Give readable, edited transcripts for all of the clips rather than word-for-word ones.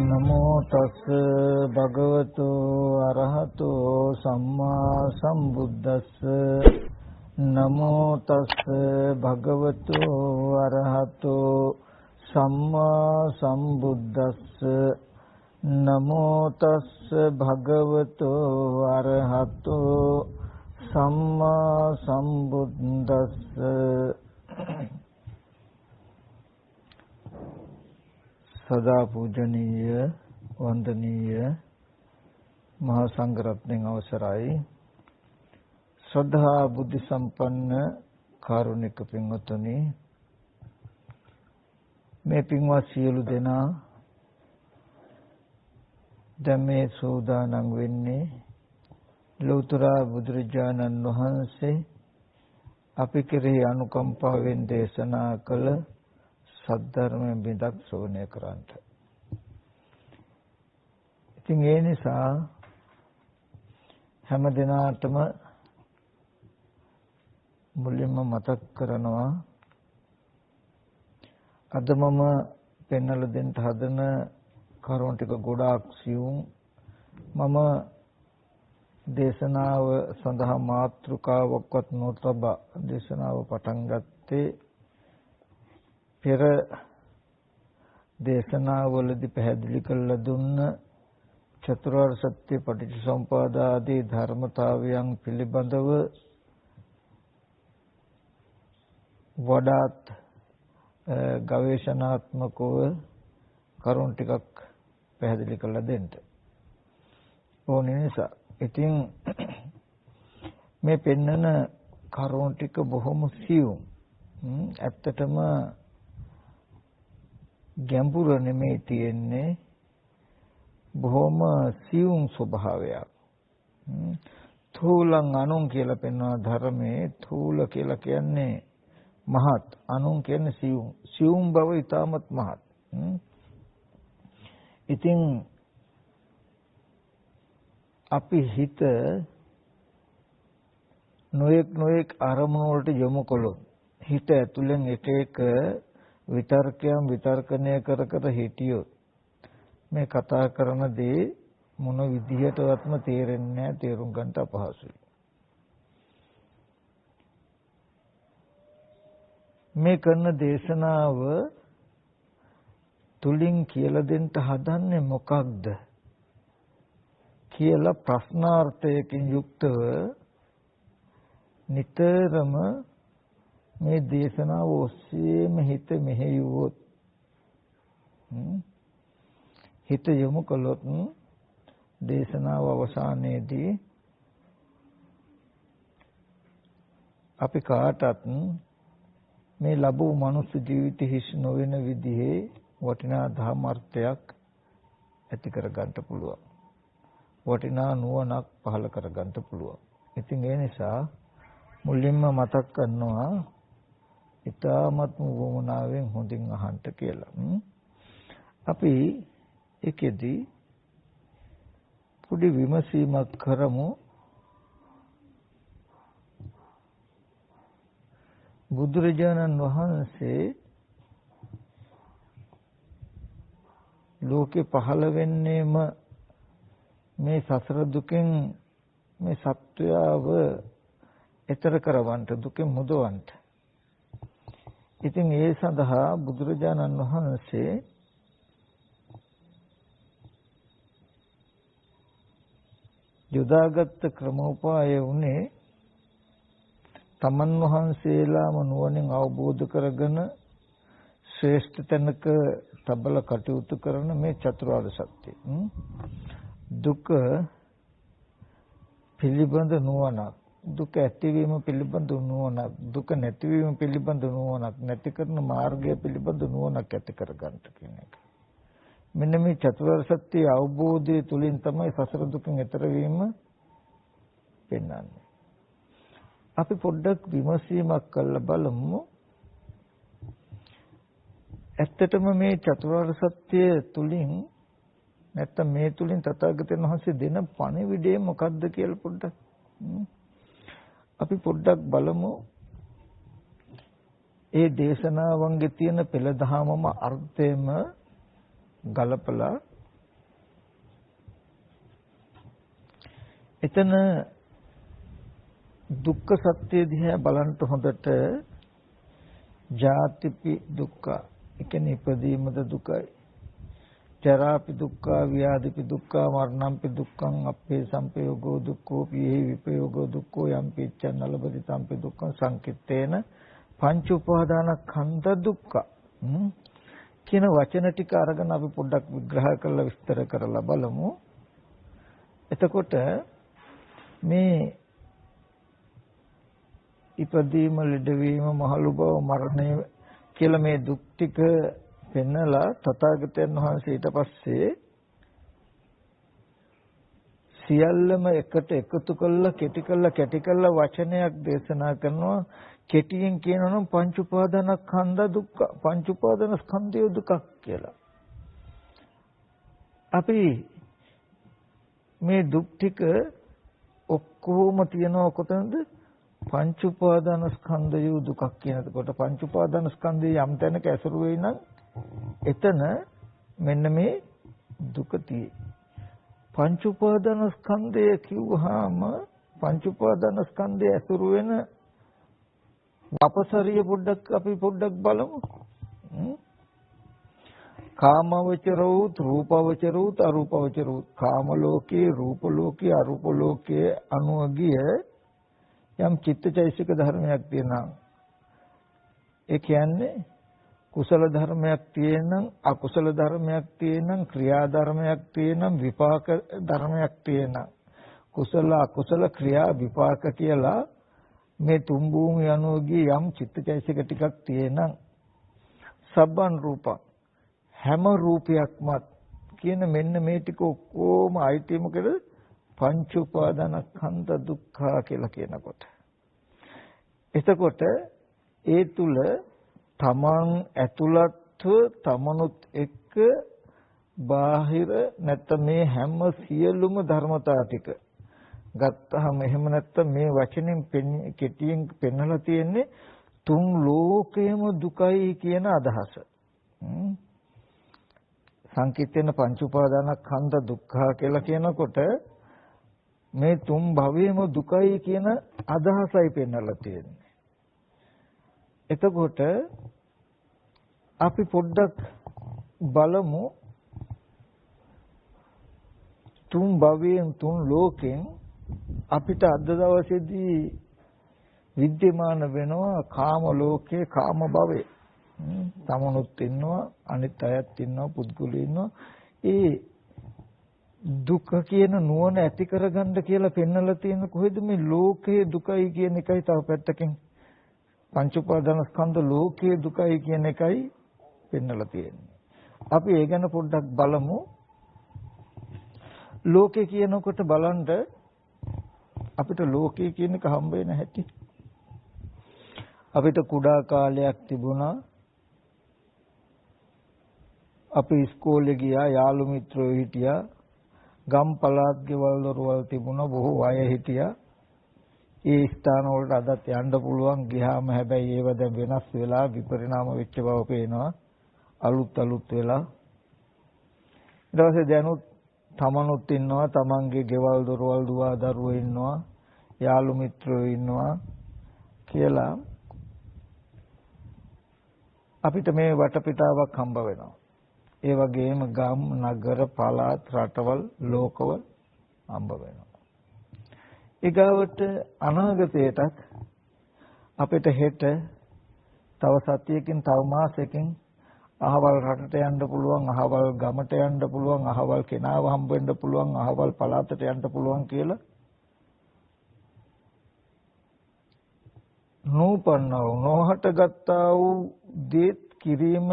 නමෝ තස් භගවතු අරහතෝ සම්මා සම්බුද්දස්ස නමෝ තස් භගවතු අරහතෝ සම්මා සම්බුද්දස්ස නමෝ තස් භගවතු අරහතෝ සම්මා සම්බුද්දස්ස සදා පූජනීය වන්දනීය මහා සංඝරත්නයන් අවසරයි ශ්‍රද්ධා බුද්ධ සම්පන්න කාරුණික පින්වත්නි මේ පින්වත් සියලු දෙනා දැන් මේ සෝදානම් වෙන්නේ ලෞතර බුදුරජාණන් වහන්සේ අපි කෙරෙහි අනුකම්පාවෙන් දේශනා කළ සද්ධර්මයෙන් බිඳක් ශ්‍රවණය කරන්ට. ඉතින් ඒ නිසා හැම දිනාටම මුලින්ම මතක් කරනවා අද මම පෙන්වලා දෙන්න හදන කරුණු ටික ගොඩාක් සියුම්. මම දේශනාව සඳහා මාතෘකාවක්වත් නොතබා දේශනාව පටන් ගත්තේ පෙර දේශනාවලදී පැහැදිලි කළ දුන්න චතුරාර්ය සත්‍ය පටිච්චසමුප්පාද ආදී ධර්මතාවයන් පිළිබඳව වඩාත් ගවේෂණාත්මකව කරුණු ටිකක් පැහැදිලි කරලා දෙන්න ඕනේ නිසා. ඉතින් මේ පෙන්නන කරුණු ටික බොහොම සියුම්. ඇත්තටම ගැඹුර නෙමෙයි තියෙන්නේ, බොහොම සියුම් ස්වභාවයක්. තූලං අනුන් කියලා පෙන්වන ධර්මයේ තූල කියලා කියන්නේ මහත්, අනුන් කියන්නේ සියුම්. සියුම් බව ඊටමත් මහත්. ඉතින් අපි හිත නොයෙක් අරමුණු වලට යොමු කළොත් හිත ඇතුලෙන් එක එක විතර්කයන් විතර්කණය කර හිටියොත් මේ කතා කරන දේ මොන විදිහටවත්ම තේරෙන්නේ නැහැ, තේරුම් ගන්නට අපහසුයි. මේ කරන දේශනාව තුලින් කියලා දෙන්න හදන්නේ මොකක්ද කියලා ප්‍රශ්නාර්ථයකින් යුක්තව නිතරම මේ දේශනාව ඔස්සේම හිත මෙහෙයුවොත්, හිත යොමු කළොත් දේශනාව අවසානයේදී අපි කාටත් මේ ලැබූ මනුස්ස ජීවිත හිස් නොවන විදිහේ වටිනා ධර්මාර්ථයක් ඇති කර ගන්න පුළුවන්. වටිනා නුවණක් පහළ කර ගන්න පුළුවන්. ඉතින් ඒ නිසා මුලින්ම මතක් කරනවා ඊ타ත්ම වමනාවෙන් හොඳින් අහන්න කියලා. අපි ඒකෙදි පොඩි විමසීමක් කරමු. බුදුරජාණන් වහන්සේ ලෝකේ පහළ වෙන්නේම මේ සසර දුකෙන් මේ සත්වයාව එතර කරවන්න, දුකෙන් මුදවන්න. ඉතින් ඒ සඳහා බුදුරජාණන් වහන්සේ යොදාගත් ක්‍රමෝපාය උනේ තමන් වහන්සේලාම නුවණින් අවබෝධ කරගෙන ශ්‍රේෂ්ඨ තැනක තබල කටයුතු කරන මේ චතුරාර්ය සත්‍ය. දුක පිළිබඳ නුවණක්, දුක ඇතිවීම පිළිබඳ නුවණක්, දුක නැතිවීම පිළිබඳ නුවණක්, නැති කරන මාර්ගය පිළිබඳ නුවණක් ඇති කර ගන්නට කියන එක. මෙන්න මේ චතුරාර්ය සත්‍ය අවබෝධය තුළින් තමයි සසර දුකින් එතර වීම පෙන්වන්නේ. අපි පොඩ්ඩක් විමසීමක් කරලා බලමු. ඇත්තටම මේ චතුරාර්ය සත්‍ය තුළින් නැත්තම් මේ තුලින් තථාගතයන් වහන්සේ දෙන පණිවිඩය මොකක්ද කියලා පොඩ්ඩක් අපි පොඩ්ඩක් බලමු. ඒ දේශනාවන්ගේ තියෙන පෙළ දහමම අර්ථයම ගලපලා එතන දුක්ඛ සත්‍ය දිහා බලන්න හොඳට ජාතිපි දුක්ඛ ඒ කියන්නේ ඉපදීමද දුකයි ජරාපි දුක්ඛ ව්‍යාධිපි දුක්ඛ මරණම්පි දුක්ඛං අපේ සංපයෝගෝ දුක්ඛෝ පිහි විපයෝගෝ දුක්ඛෝ යම් පිච්ඡන් නලබති සංපි දුක්ඛං සංකිට්ඨේන පංච උපාදානස්කන්ධ දුක්ඛ කියන වචන ටික අරගෙන අපි පොඩ්ඩක් විග්‍රහ කරලා විස්තර කරලා බලමු. එතකොට මේ ඉපදීම ලෙඩවීම මහලු බව මරණය කියලා මේ දුක් ටික පෙන්නලා තථාගතයන් වහන්සේ ඊට පස්සේ සියල්ලම එකට එකතු කළා කැටි කළා වචනයක් දේශනා කරනවා. කෙටියෙන් කියනවා නම් පංච උපාදානස්කන්ධ දුක්ඛ පංච උපාදානස්කන්ධය දුක්ඛ කියලා. අපි මේ දුක් ටික ඔක්කොම තියනවා කොතනද? පංච උපාදානස්කන්ධය දුක්ඛ කියනකොට පංච උපාදානස්කන්ධය යම් තැනක ඇසුරු වෙයි නම් එතන මෙන්න මේ දුක තියෙයි. පංච උපාදානස්කන්ධය කිව්වහම පංච උපාදානස්කන්ධය ඇසුරු වෙන අපසරිය අපි පොඩ්ඩක් බලමු. කාමවචරෝත් රූපවචරෝත් අරූපවචරෝත් කාම ලෝකේ රූප ලෝකේ අරූප ලෝකේ අනුගිය යම් චිත්තචෛසික ධර්මයක් තියෙනවා. ඒ කියන්නේ කුසල ධර්මයක් තියෙනම් අකුසල ධර්මයක් තියෙනම් ක්‍රියා ධර්මයක් තියෙනම් විපාක ධර්මයක් තියෙනම් කුසල අකුසල ක්‍රියා විපාක කියලා මේ තුන් භූමිය අනුගිය යම් චිත්තචෛසික ටිකක් තියෙනම් සබ්බන් රූපං හැම රූපයක්මත් කියන මෙන්න මේ ටික ඔක්කොම ආයිති මොකද පංච උපාදානස්කන්ධ දුක්ඛ කියලා කියනකොට එතකොට ඒ තුල තමන් ඇතුළත්ව තමනුත් එක්ක බාහිර නැත්නම් මේ හැම සියලුම ධර්මතා ටික ගත්තහම එහෙම නැත්නම් මේ වචනෙන් කෙටියෙන් පෙන්නලා තියෙන්නේ තුන් ලෝකයම දුකයි කියන අදහස. සංකීර්තන පංච උපාදානස්කන්ධ දුක්ඛ කියලා කියනකොට මේ තුන් භවයේම දුකයි කියන අදහසයි පෙන්නලා තියෙන්නේ. එතකොට අපි පොඩ්ඩක් බලමු තුන් භවයෙන් තුන් ලෝකෙන් අපිට අද දවසේදී විද්‍යමාන වෙනවා කාම ලෝකේ කාම භවයේ. තමනුත් ඉන්නවා අනිත් අයත් ඉන්නවා පුද්ගලයෝ ඉන්නවා. ඒ දුක කියන නුවණ ඇති කරගන්න කියලා පෙන්නලා තියෙන කොහෙද මේ ලෝකයේ දුකයි කියන එකයි තව පැත්තකින් පංච උපාදානස්කන්ධ ලෝකයේ දුකයි කියන එකයි පෙන්නලා තියෙන්නේ. අපි ඒ ගැන පොඩ්ඩක් බලමු. ලෝකේ කියනකොට බලන්න අපිට ලෝකේ කියන එක හම්බ වෙන හැටි. අපිට කුඩා කාලයක් තිබුණා. අපි ඉස්කෝලේ ගියා යාළු මිත්‍රයෝ හිටියා. ගම් පළාත් ගෙවල් දොරවල් තිබුණා බොහෝ අය හිටියා. ඒ ස්ථාන වලට අදත් යන්න පුළුවන් ගියාම හැබැයි ඒව දැන් වෙනස් වෙලා විපරිණාම වෙච්ච බව පේනවා. අලුත් වෙලා. ඊට පස්සේ දැනුත් තමනුත් ඉන්නවා තමන්ගේ ගෙවල් දොරවල් දුවා දරුවෝ ඉන්නවා යාළු මිත්‍රයෝ ඉන්නවා කියලා අපිට මේ වටපිටාවක් හම්බ වෙනවා. ඒ වගේම ගම් නගර පළාත් රටවල් ලෝකවල හම්බ වෙනවා. ඊගාවට අනාගතයටත් අපිට හෙට තව සතියකින් තව මාසෙකින් අහවල් රටට යන්න පුළුවන් අහවල් ගමට යන්න පුළුවන් අහවල් කෙනාව හම්බ වෙන්න පුළුවන් අහවල් පළාතට යන්න පුළුවන් කියලා නූපන්නව නොහට ගත්තා වූ දේත් කිරීම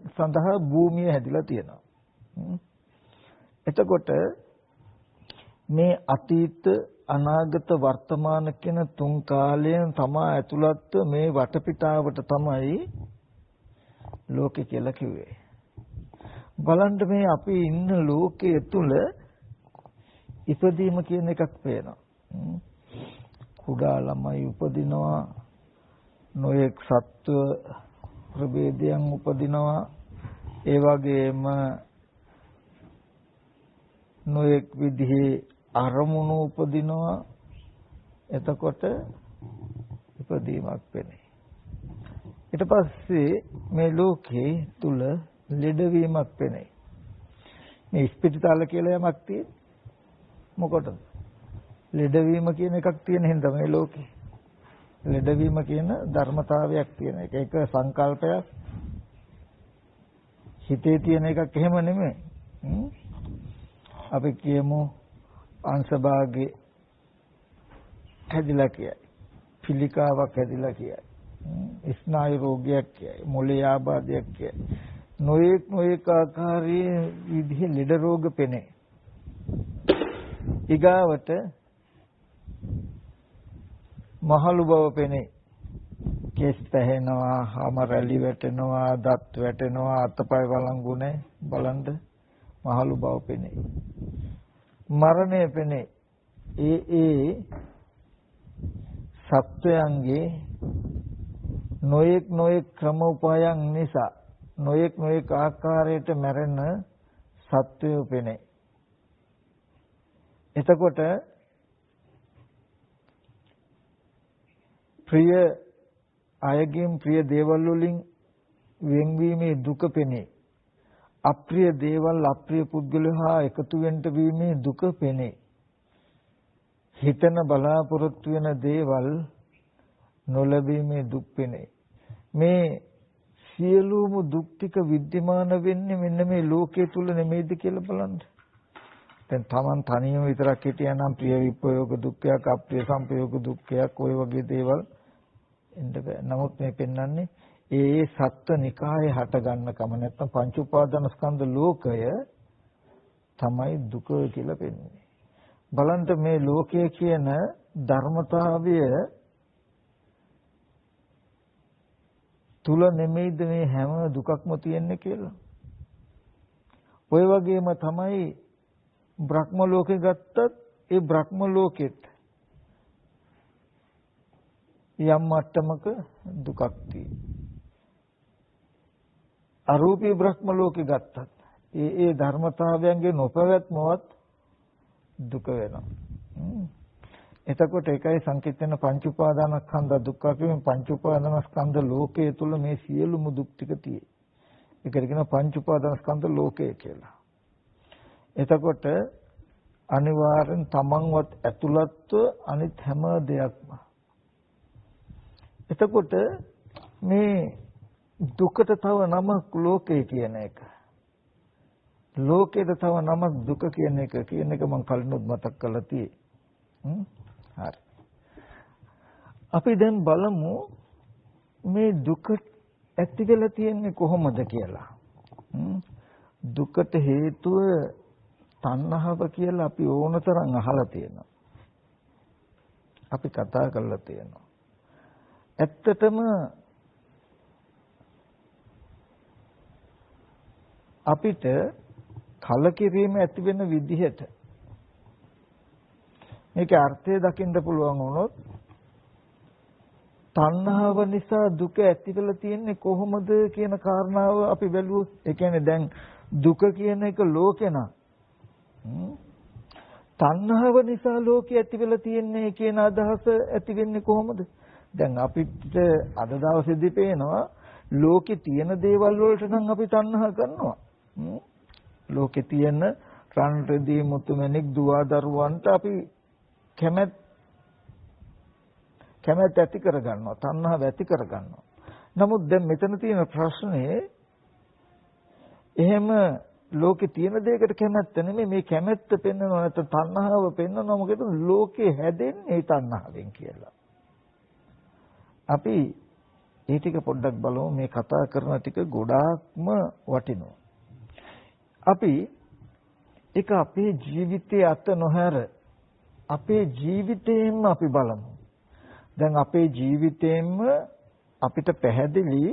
සඳහා භූමිය හැදිලා තියෙනවා. එතකොට මේ අතීත අනාගත වර්තමාන කියන තුන් කාලයෙන් තමා ඇතුළත් මේ වටපිටාවට තමයි ලෝකේ කියලා කිව්වේ. බලන්න මේ අපි ඉන්න ලෝකයේ තුල ඉපදීම කියන එකක් පේනවා. කුඩා ළමයි උපදිනවා නොයෙක් සත්ව ප්‍රභේදයන් උපදිනවා ඒ වගේම නොඑක් විදිහේ අරමුණු උපදිනවා. එතකොට ඉපදීමක් වෙන්නේ. ඊට පස්සේ මේ ලෝකේ තුල ලෙඩවීමක් වෙන්නේ. මේ ස්පිරිතාල කියලා යමක් තියෙන්නේ. මොකටද? ලෙඩවීම කියන එකක් තියෙන හින්දා මේ ලෝකේ. ලෙඩවීම කියන ධර්මතාවයක් තියෙන එක. ඒක සංකල්පයක්. හිතේ තියෙන එකක් එහෙම නෙමෙයි. අපි කියමු අංශභාගේ හැදිලා කියයි. පිළිකාවක් හැදිලා කියයි. ස්නායු රෝගයක් කියයි. මොළේ ආබාධයක් කියයි. නොඑක ආකාරයේ විදිහේ ලෙඩ රෝග පෙනේ. ඊගාවට මහලු බව පෙනේ. කෙස් පැහෙනවා, හම රැලි වැටෙනවා, දත් වැටෙනවා, අතපය වළංගු නැහැ. බලන්න මහලු බව පෙනේ. මරණය පෙනේ. ඒ සත්වයන්ගේ නොඑක් ක්‍රම උපායන් නිසා නොඑක් ආකාරයට මැරෙන සත්වයෝ පෙනේ. එතකොට ප්‍රිය අයගෙන් ප්‍රිය දේවල් වලින් වෙන්වීමේ දුක පෙනේ. අප්‍රිය දේවල් අප්‍රිය පුද්ගලයෝ හා එකතු වෙන්න වීමේ දුක පෙනේ. හිතන බලාපොරොත්තු වෙන දේවල් නොලැබීමේ දුක් පෙනේ. මේ සියලුම දුක් ටික विद्यमान වෙන්නේ මෙන්න මේ ලෝකයේ තුල නෙමෙයිද කියලා බලන්න. දැන් Taman තනියම විතරක් හිටියා නම් ප්‍රිය විප්‍රයෝග දුක්ඛයක්, අප්‍රිය සංපයෝග දුක්ඛයක් ඔය වගේ දේවල් එන්න බෑ. නමුත් මේ පෙන්වන්නේ ඒ සත්ත්ව නිකායේ හට ගන්න කම නැත්නම් පංච උපාදාන ස්කන්ධ ලෝකය තමයි දුක කියලා පෙන්වන්නේ. බලන්න මේ ලෝකය කියන ධර්මතාවය තුල නෙමෙයිද මේ හැම දුකක්ම තියෙන්නේ කියලා. ඔය වගේම තමයි බ්‍රහ්ම ලෝකේ ගත්තත් ඒ බ්‍රහ්ම ලෝකෙත් යම් මට්ටමක දුකක් තියෙනවා. අරූපී බ්‍රහ්ම ලෝකේ ගත්තත් ඒ ධර්මතාවයන්ගේ නොපැවැත්මවත් දුක වෙනවා. එතකොට ඒකයි සංකීර්ණ පංච උපාදානස්කන්ධ දුක්ඛ කියන පංච උපාදානස්කන්ධ ලෝකයේ තුල මේ සියලුම දුක් ටික තියෙයි. ඒකට කියනවා පංච උපාදානස්කන්ධ ලෝකය කියලා. එතකොට අනිවාර්යෙන් තමන්වත් ඇතුළත්ව අනිත් හැම දෙයක්ම. එතකොට මේ දුකට තව නමක් ලෝකය කියන එක. ලෝකයට තව නමක් දුක කියන එක මම කලිනුත් මතක් කරලා තියෙයි. හරි. අපි දැන් බලමු මේ දුක ඇති වෙලා තියෙන්නේ කොහොමද කියලා. දුකට හේතුව තණ්හාව කියලා අපි ඕනතරම් අහලා තියෙනවා. අපි කතා කරලා තියෙනවා. ඇත්තටම අපිට කලකිරීම ඇති වෙන විදිහට මේකේ අර්ථය දකින්න පුළුවන් වුණොත් තණ්හාව නිසා දුක ඇති වෙලා තියෙන්නේ කොහොමද කියන කාරණාව අපි බැලුවොත් ඒ කියන්නේ දැන් දුක කියන එක ලෝකේ නා තණ්හාව නිසා ලෝකේ ඇති වෙලා තියෙන්නේ කියන අදහස ඇති වෙන්නේ කොහොමද? දැන් අපිට අද දවසේදී පේනවා ලෝකේ තියෙන දේවල් වලට නම් අපි තණ්හා කරනවා. ලෝකේ තියෙන රන් රෙදි මුතුමැණික් දුව දරුවන්ට අපි කැමැත්ත ඇති කර ගන්නවා, තණ්හාව ඇති කර ගන්නවා. නමුත් දැන් මෙතන තියෙන ප්‍රශ්නේ එහෙම ලෝකේ තියෙන දෙයකට කැමැත්ත නෙමෙයි මේ කැමැත්ත පෙන්වනවා නැත්නම් තණ්හාව පෙන්වනවා මොකද ලෝකේ හැදෙන්නේ තණ්හාවෙන් කියලා. අපි ඒ ටික පොඩ්ඩක් බලමු මේ කතා කරන ටික ගොඩාක්ම වටිනවා. අපි ඒක අපේ ජීවිතයේ අත නොහැර අපේ ජීවිතයෙන්ම අපි බලමු. දැන් අපේ ජීවිතයෙන්ම අපිට පැහැදිලි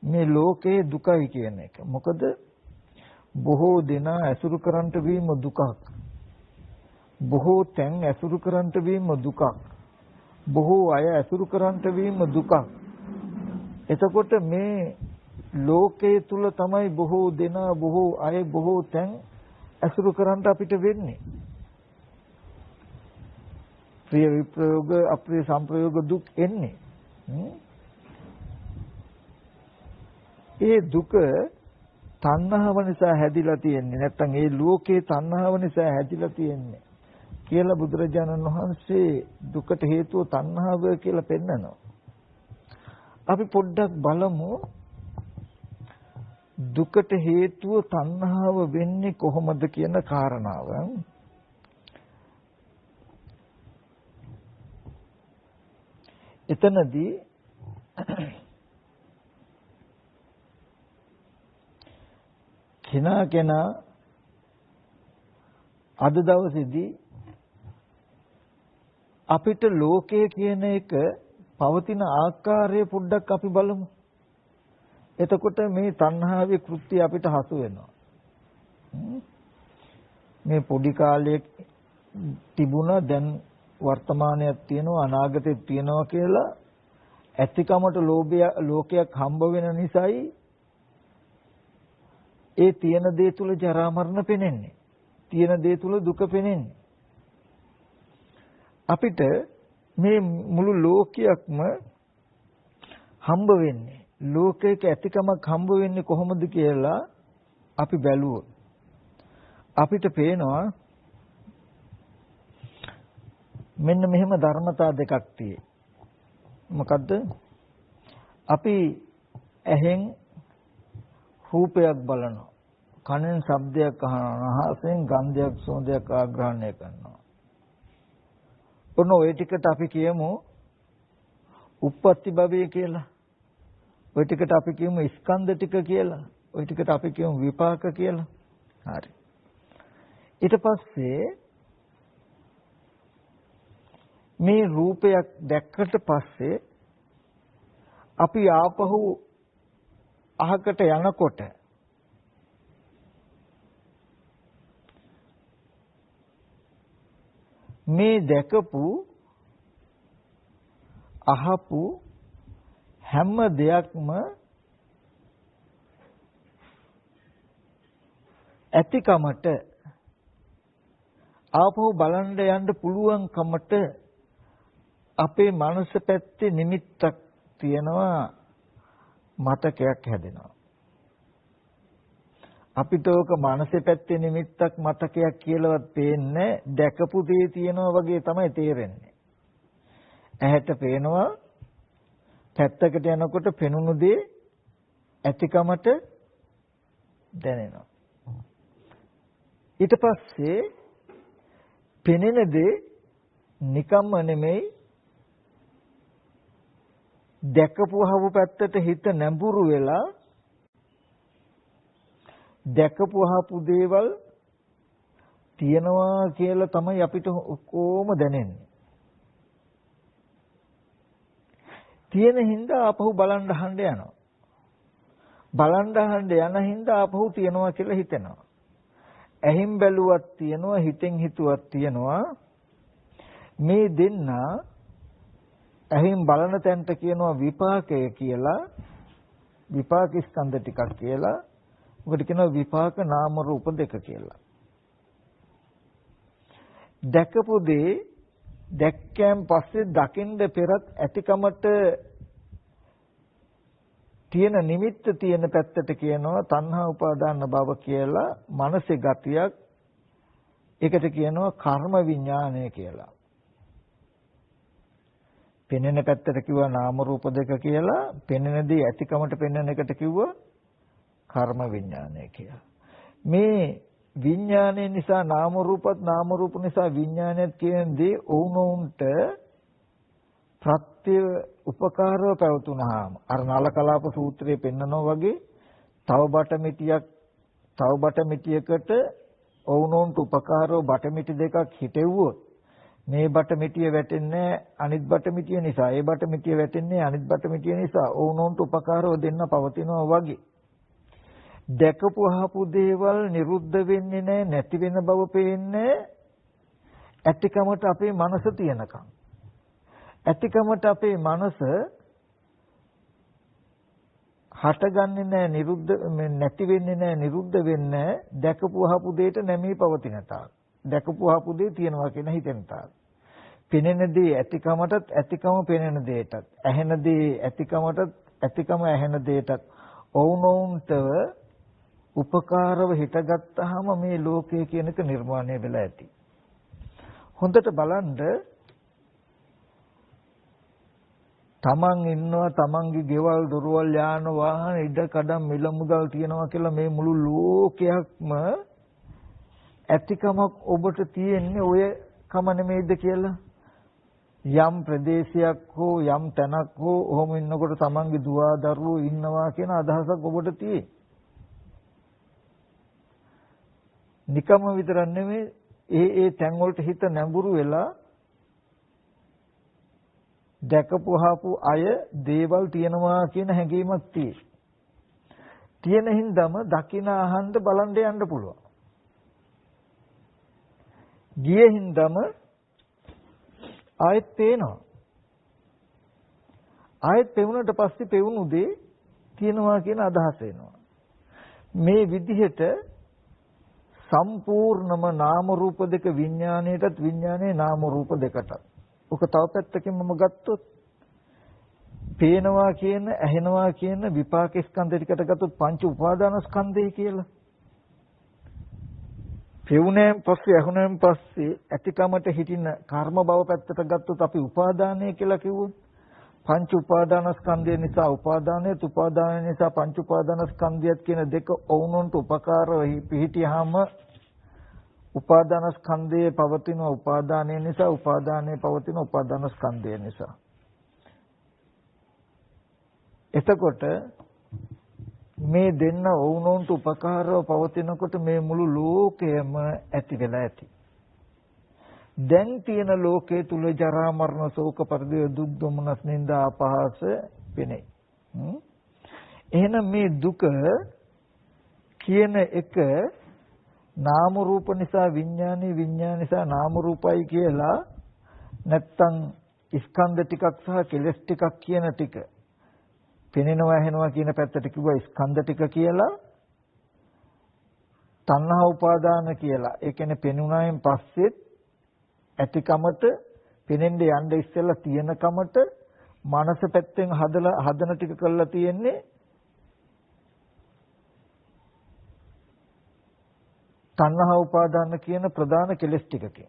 මේ ලෝකයේ දුකයි කියන එක. මොකද බොහෝ දෙනා ඇසුරු කරන්ට වීම දුකක්. බොහෝ තැන් ඇසුරු කරන්ට වීම දුකක්. බොහෝ අය ඇසුරු කරන්ට වීම දුකක්. එතකොට මේ ලෝකයේ තුල තමයි බොහෝ දෙනා බොහෝ අය බොහෝ තැන් අසුරු කරන්න අපිට වෙන්නේ. ප්‍රිය විප්‍රයෝග අප්‍රිය සංප්‍රයෝග දුක් එන්නේ. ඒ දුක තණ්හාව නිසා හැදිලා තියෙන්නේ. නැත්තම් ඒ ලෝකේ තණ්හාව නිසා හැදිලා තියෙන්නේ කියලා බුදුරජාණන් වහන්සේ දුකට හේතුව තණ්හාව කියලා පෙන්නනවා. අපි පොඩ්ඩක් බලමු දුකට හේතුව තණ්හාව වෙන්නේ කොහොමද කියන කාරණාව. එතනදී කෙනා අද දවසේදී අපිට ලෝකය කියන එක පවතින ආකාරය පොඩ්ඩක් අපි බලමු. එතකොට මේ තණ්හාවේ කෘත්‍ය අපිට හසු වෙනවා. මේ පොඩි කාලයේ තිබුණා දැන් වර්තමානයක් තියෙනවා අනාගතයක් තියෙනවා කියලා ඇතිකමට ලෝකයක් හම්බ වෙන නිසායි ඒ තියෙන දේ තුල ජරා මරණ පෙනෙන්නේ. තියෙන දේ තුල දුක පෙනෙන්නේ. අපිට මේ මුළු ලෝකයක්ම හම්බ වෙන්නේ ලෝකයක ඇතිකමක් හම්බ වෙන්නේ කොහොමද කියලා අපි බැලුවොත් අපිට පේනවා මෙන්න මෙහෙම ධර්මතා දෙකක් තියෙයි. මොකද්ද? අපි ඇහෙන් රූපයක් බලනවා. කනෙන් ශබ්දයක් අහනවා. නාසයෙන් ගන්ධයක් සුවඳයක් ආග්‍රහණය කරනවා. ඔන්න ඔය ටිකට අපි කියමු උප්පත්ති භවය කියලා. ඔය ටිකට අපි කියමු ස්කන්ධ ටික කියලා. ඔය ටිකට අපි කියමු විපාක කියලා. හරි. ඊට පස්සේ මේ රූපයක් දැක්කට පස්සේ අපි ආපහු අහකට යනකොට මේ දැකපු අහපු හැම දෙයක්ම ඇතිකමට ආපහු බලන්න යන්න පුළුවන්කමට අපේ මනස පැත්තේ නිමිත්තක් තියෙනවා මතකයක් හැදෙනවා. අපිට ඕක මනසේ පැත්තේ නිමිත්තක් මතකයක් කියලාවත් පේන්නේ දැකපු දේ තියෙනවා වගේ තමයි තේරෙන්නේ. ඇහැට පේනවා පැත්තකට යනකොට පෙනුණු දේ ඇතිකමට දැනෙනවා. ඊට පස්සේ පෙනෙන දේ නිකම්ම නෙමෙයි දැකපුවහව පැත්තට හිත නැඹුරු වෙලා දැකපුවහපු දේවල් තියනවා කියලා තමයි අපිට කොහොම දැනෙන්නේ. තියෙන හින්දා ආපහු බලන්න හඬ යනවා. බලන්න හඬ යන හින්දා ආපහු තියනවා කියලා හිතෙනවා. ඇහින් බැලුවත් තියනවා හිතෙන් හිතුවත් තියනවා. මේ දෙන්න ඇහින් බලන තැනට කියනවා විපාකය කියලා. විපාක ස්කන්ධ ටිකක් කියලා. මොකද කියනවා විපාක නාම රූප දෙක කියලා. දැකපු දේ දැක්කයන් පස්සේ දකින්න පෙරත් ඇතිකමට තියෙන නිමිත්ත තියෙන පැත්තට කියනවා තණ්හා උපාදාන භව කියලා මනසේ ගතියක්. ඒකට කියනවා කර්ම විඥානය කියලා. පෙනෙන පැත්තට කිව්වා නාම රූප දෙක කියලා. පෙනෙන දේ ඇතිකමට පෙනෙන එකට කිව්වා කර්ම විඥානය කියලා. මේ විඥානය නිසා නාම රූපත් නාම රූප නිසා විඥානයත් කියන දේ වුණොන්ට ප්‍රත්‍ය උපකාරව පැවතුනහම අර නලකලාප සූත්‍රයේ පෙන්නනවා වගේ තව බටමිටියකට වුණොන්ට උපකාරව බටමිටි දෙකක් හිටෙව්වොත් මේ බටමිටිය වැටෙන්නේ අනිත් බටමිටිය නිසා ඒ බටමිටිය වැටෙන්නේ අනිත් බටමිටිය නිසා වුණොන්ට උපකාරව දෙන්න පවතිනවා වගේ දැකපු අහපු දේවල් නිරුද්ධ වෙන්නේ නැහැ නැති වෙන බව පේන්නේ ඇතිකමට අපේ මනස තියනකම් ඇතිකමට අපේ මනස හටගන්නේ නැහැ නිරුද්ධ නැති වෙන්නේ නැහැ නිරුද්ධ වෙන්නේ දැකපු අහපු දෙයට නැමී පවතින තාක්. දැකපු අහපු දේ තියෙනවා කියන හිතෙන තාක්. පෙනෙන දේ ඇතිකමටත් ඇතිකම පෙනෙන දෙයටත් ඇහෙන දේ ඇතිකමටත් ඇතිකම ඇහෙන දෙයටත් ඔවුනොවුන්ට උපකාරව හිටගත්තාම මේ ලෝකය කියන එක නිර්මාණය වෙලා ඇති. හොඳට බලන්න තමන් ඉන්නවා තමන්ගේ ගෙවල් දොරවල් යාන වාහන ඉඩ කඩම් මිල මුදල් තියනවා කියලා මේ මුළු ලෝකයක්ම ඇතිකමක් ඔබට තියෙන්නේ ඔය කම නෙමෙයිද කියලා යම් ප්‍රදේශයක් හෝ යම් තැනක් හෝ ඔහොම ඉන්නකොට තමන්ගේ දුව දරුවෝ ඉන්නවා කියන අදහසක් ඔබට තියෙයි. නිකම්ම විතරක් නෙමෙයි ඒ තැන් වලට හිත නැඹුරු වෙලා දැකපුවාපු අය දේවල් තියනවා කියන හැඟීමක් තියෙයි. තියෙන හින්දාම දකින අහන්න බලන්න යන්න පුළුවන්. ගියේ හින්දාම ආයෙත් පේනවා. ආයෙත් පෙවුනට පස්සේ පෙවුණු දේ තියනවා කියන අදහස එනවා. මේ විදිහට සම්පූර්ණම නාම රූප දෙක විඥාණයටත් විඥානයේ නාම රූප දෙකටත්. ඔක තව පැත්තකින් මම ගත්තොත් පේනවා කියන ඇහෙනවා කියන විපාක ස්කන්ධ ටිකට ගත්තොත් පංච උපාදාන ස්කන්ධය කියලා. පෙවුනෑන් පස්සේ ඇහුනෑන් පස්සේ ඇතිකමට හිටින කර්ම භව පැත්තට ගත්තොත් අපි උපාදානය කියලා කිව්වොත් පංච උපාදාන ස්කන්ධය නිසා උපාදානයත් උපාදානය නිසා පංච උපාදාන ස්කන්ධයත් කියන දෙක ඔවුනොන්ට උපකාරව පිහිටියාම උපාදාන ස්කන්ධයේ පවතින උපාදානය නිසා උපාදානයේ පවතින උපාදාන ස්කන්ධය නිසා. එතකොට මේ දෙන්න ඔවුනොන්ට උපකාරව පවතිනකොට මේ මුළු ලෝකයම ඇති වෙලා ඇති. දැන් තියෙන ලෝකයේ තුල ජරා මරණ ශෝක පරිදේ දුක් දුමනස් නිന്ദා අපහාස වෙන්නේ. එහෙනම් මේ දුක කියන එක නාම රූප නිසා විඥානේ විඥාන නිසා නාම රූපයි කියලා නැත්තම් ස්කන්ධ ටිකක් සහ කෙලස් ටිකක් කියන ටික පෙනෙනවා ඇහෙනවා කියන පැත්තට කිව්වා ස්කන්ධ ටික කියලා තණ්හා උපාදාන කියලා. ඒ කියන්නේ පෙනුනායින් පස්සෙත් ඇතිකමට පෙනෙන්න යන්න ඉස්සෙල්ලා තියෙනකමට මනස පැත්තෙන් හදන ටික කරලා තියෙන්නේ තණ්හා උපාදාන කියන ප්‍රධාන කෙලෙස් ටිකකින්.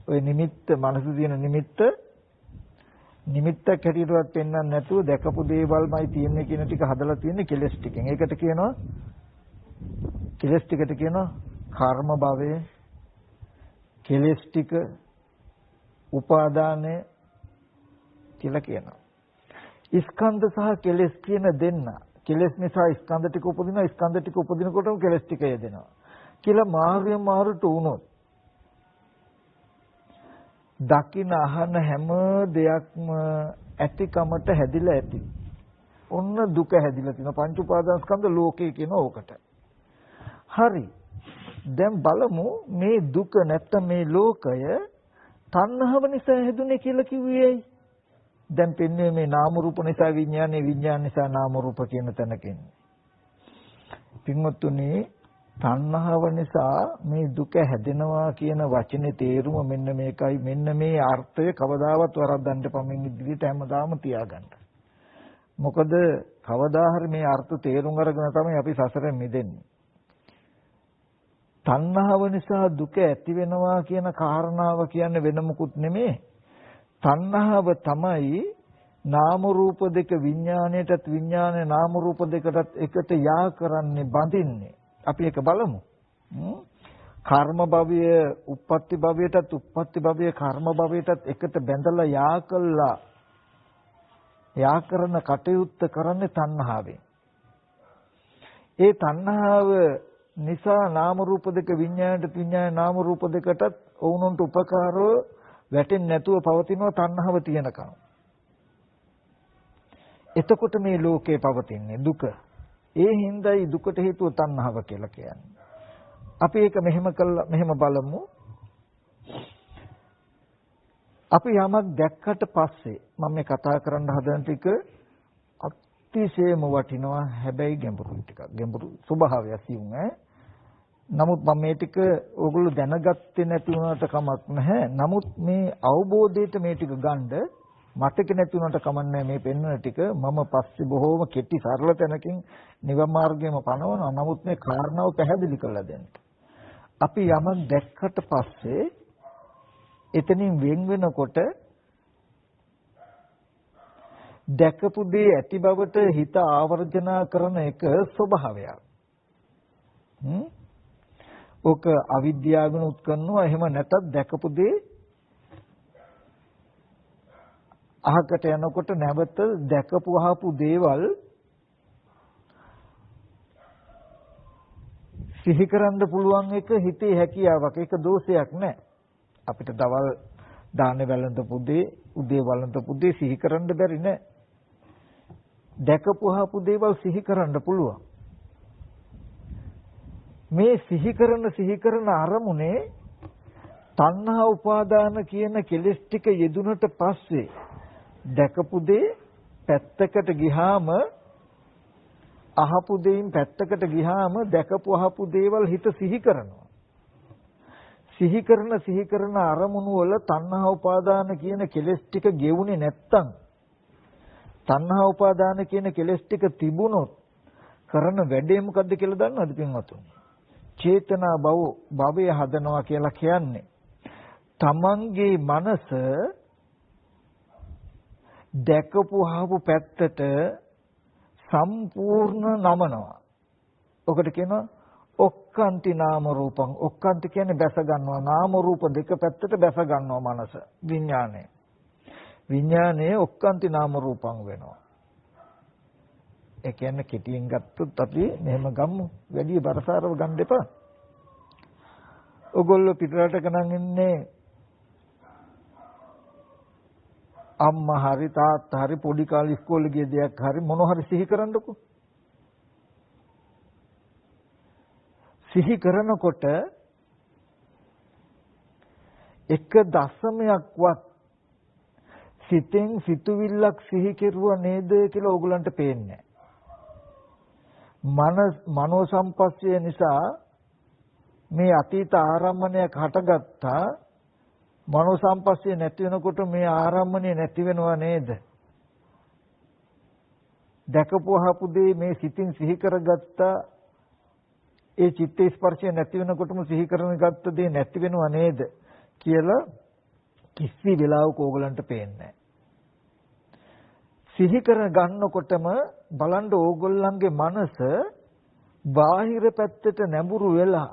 ඔය නිමිත්ත මනස තියෙන නිමිත්තක් හැටියටවත් පෙන්වන්න නැතුව දැකපු දේවල්මයි තියෙන්නේ කියන ටික හදලා තියෙන්නේ කෙලෙස් ටිකෙන්. ඒකට කියනවා කෙලෙස් ටිකට කියනවා කර්ම භවය, කෙලෙස් ටික, උපාදානය කියලා කියනවා. ස්කන්ධ සහ කෙලෙස් කියන දෙන්න. කෙලෙස් නිසා ස්කන්ධ ටික උපදිනවා, ස්කන්ධ ටික උපදිනකොටම කෙලෙස් ටික යෙදෙනවා. කියලා මාර්ගයෙන් මාරුට වුණොත් දකින අහන හැම දෙයක්ම ඇතිකමට හැදිලා ඇති. ඔන්න දුක හැදිලා තියෙනවා. පංච උපාදානස්කන්ධ ලෝකේ කියන ඕකට. හරි. දැන් බලමු මේ දුක නැත්තම් මේ ලෝකය තණ්හාව නිසා හැදුනේ කියලා කිව්වේ ඇයි? දැන් පෙන්වන්නේ මේ නාම රූප නිසා විඥානේ විඥාන නිසා නාම රූප කියන තැනකින්. පින්වත්තුනි තණ්හාව නිසා මේ දුක හැදෙනවා කියන වචනේ තේරුම මෙන්න මේකයි. මෙන්න මේ අර්ථය කවදාවත් වරද්දන්න පමෙන් ඉදිරියට හැමදාම තියාගන්න. මොකද කවදා හරි මේ අර්ථ තේරුම් අරගෙන තමයි අපි සසරෙන් මිදෙන්නේ. තණ්හාව නිසා දුක ඇති වෙනවා කියන කාරණාව කියන්නේ වෙන මොකුත් නෙමෙයි. තණ්හාව තමයි නාම රූප දෙක විඥාණයටත් විඥානේ නාම රූප දෙකටත් එකට යා කරන්නේ බඳින්නේ. අපි ඒක බලමු. කර්ම භවය, උප්පත්ති භවයටත් උප්පත්ති භවය කර්ම භවයටත් එකට බැඳලා යා කරන කටයුත්ත කරන්නේ තණ්හාවෙන්. ඒ තණ්හාව නිසා නාම රූප දෙක විඥාණයට විඥාන නාම රූප දෙකටත් වුණොන්ට උපකාරව වැටෙන්නේ නැතුව පවතිනවා තණ්හාව තියෙනකම්. එතකොට මේ ලෝකේ පවතින්නේ දුක. ඒ හින්දායි දුකට හේතුව තණ්හාව කියලා කියන්නේ. අපි ඒක මෙහෙම බලමු. අපි යමක් දැක්කට පස්සේ මම මේ කතා කරන්න හදන ටික අතිශයම වටිනවා. හැබැයි ගැඹුරු ටිකක්. ගැඹුරු ස්වභාවය සියුම් ඈ. නමුත් මම මේ ටික ඕගොල්ලෝ දැනගත්තේ නැති වුණාට කමක් නැහැ. නමුත් මේ අවබෝධයට මේ ටික ගන්න මතක නැති වුණාට කමන්නේ මේ පෙන්වන ටික මම පස්සේ බොහෝම කෙටි සරල තැනකින් නිවන් මාර්ගයම පනවනවා. නමුත් මේ කාරණාව පැහැදිලි කරලා දෙන්න. අපි යමක් දැක්කට පස්සේ එතනින් වෙන් වෙනකොට දැකපු දේ ඇති බවට හිත ආවර්ජනා කරන එක ස්වභාවයක්. ඔක අවිද්‍යාවෙන් උත්කන්නවා. එහෙම නැත්නම් දැකපු දේ අහකට යනකොට නැවත දැකපු අහපු දේවල් සිහි කරන්න පුළුවන් එක හිතේ හැකියාවක්. ඒක දෝෂයක් නෑ. අපිට දවල් දාන්නේ වැළඳපු දේ, උදේ වළඳපු දේ සිහි කරන්න බැරි නෑ. දැකපු අහපු දේවල් සිහි කරන්න පුළුවන්. මේ සිහි කරන අරමුණේ තණ්හා උපාදාන කියන කෙලෙස් ටික යෙදුනට පස්සේ දැකපු දේ පැත්තකට ගියාම අහපු දෙයින් පැත්තකට ගියාම දැකපු අහපු දේවල් හිත සිහි කරනවා. සිහි කරන අරමුණු වල තණ්හා උපාදාන කියන කෙලෙස් ටික ගෙවුනේ නැත්තම් තණ්හා උපාදාන කියන කෙලෙස් ටික තිබුණොත් කරන වැඩේ මොකද්ද කියලා දන්නවද පින්වතුනි? චේතනා භවය හදනවා කියලා කියන්නේ තමන්ගේ මනස දැකපු අහපු පැත්තට සම්පූර්ණ නමනවා. ඔකට කියනවා ඔක්කාන්ති නාම රූපං. ඔක්කාන්ති කියන්නේ බැස ගන්නවා. නාම රූප දෙක පැත්තට බැස ගන්නවා මනස. විඥානයේ ඔක්කාන්ති නාම රූපං වෙනවා. ඒ කියන්නේ කෙටියෙන් ගත්තොත් අපි මෙහෙම ගමු. වැඩි බරසාරව ගන්න එපා. ඔගොල්ලෝ පිටරටක නම් ඉන්නේ අම්මා හරි තාත්තා හරි පොඩි කාලේ ඉස්කෝලේ ගිය දෙයක් හරි මොන හරි සිහි කරන්නකෝ. සිහි කරනකොට එක දශමයක්වත් සිතෙන් සිතුවිල්ලක් සිහි කෙරුවා නේද කියලා ඕගලන්ට පේන්නේ නැහැ. මනෝ සම්පස්සය නිසා මේ අතීත ආරම්මණයක් හටගත්තා. මනෝ සම්පස්සය නැති වෙනකොට මේ ආරම්මණය නැති වෙනවා නේද? දැකපු අහපු දේ මේ සිතින් සිහි කරගත්තා. ඒ චිත්ත ස්පර්ශය නැති වෙනකොටම සිහි කරන ගත්ත දේ නැති වෙනවා නේද කියලා කිසි වෙලාවක ඕගලන්ට පේන්නේ නැහැ. සිහි කර ගන්නකොටම බලන්න ඕගොල්ලන්ගේ මනස බාහිර පැත්තට නැඹුරු වෙලා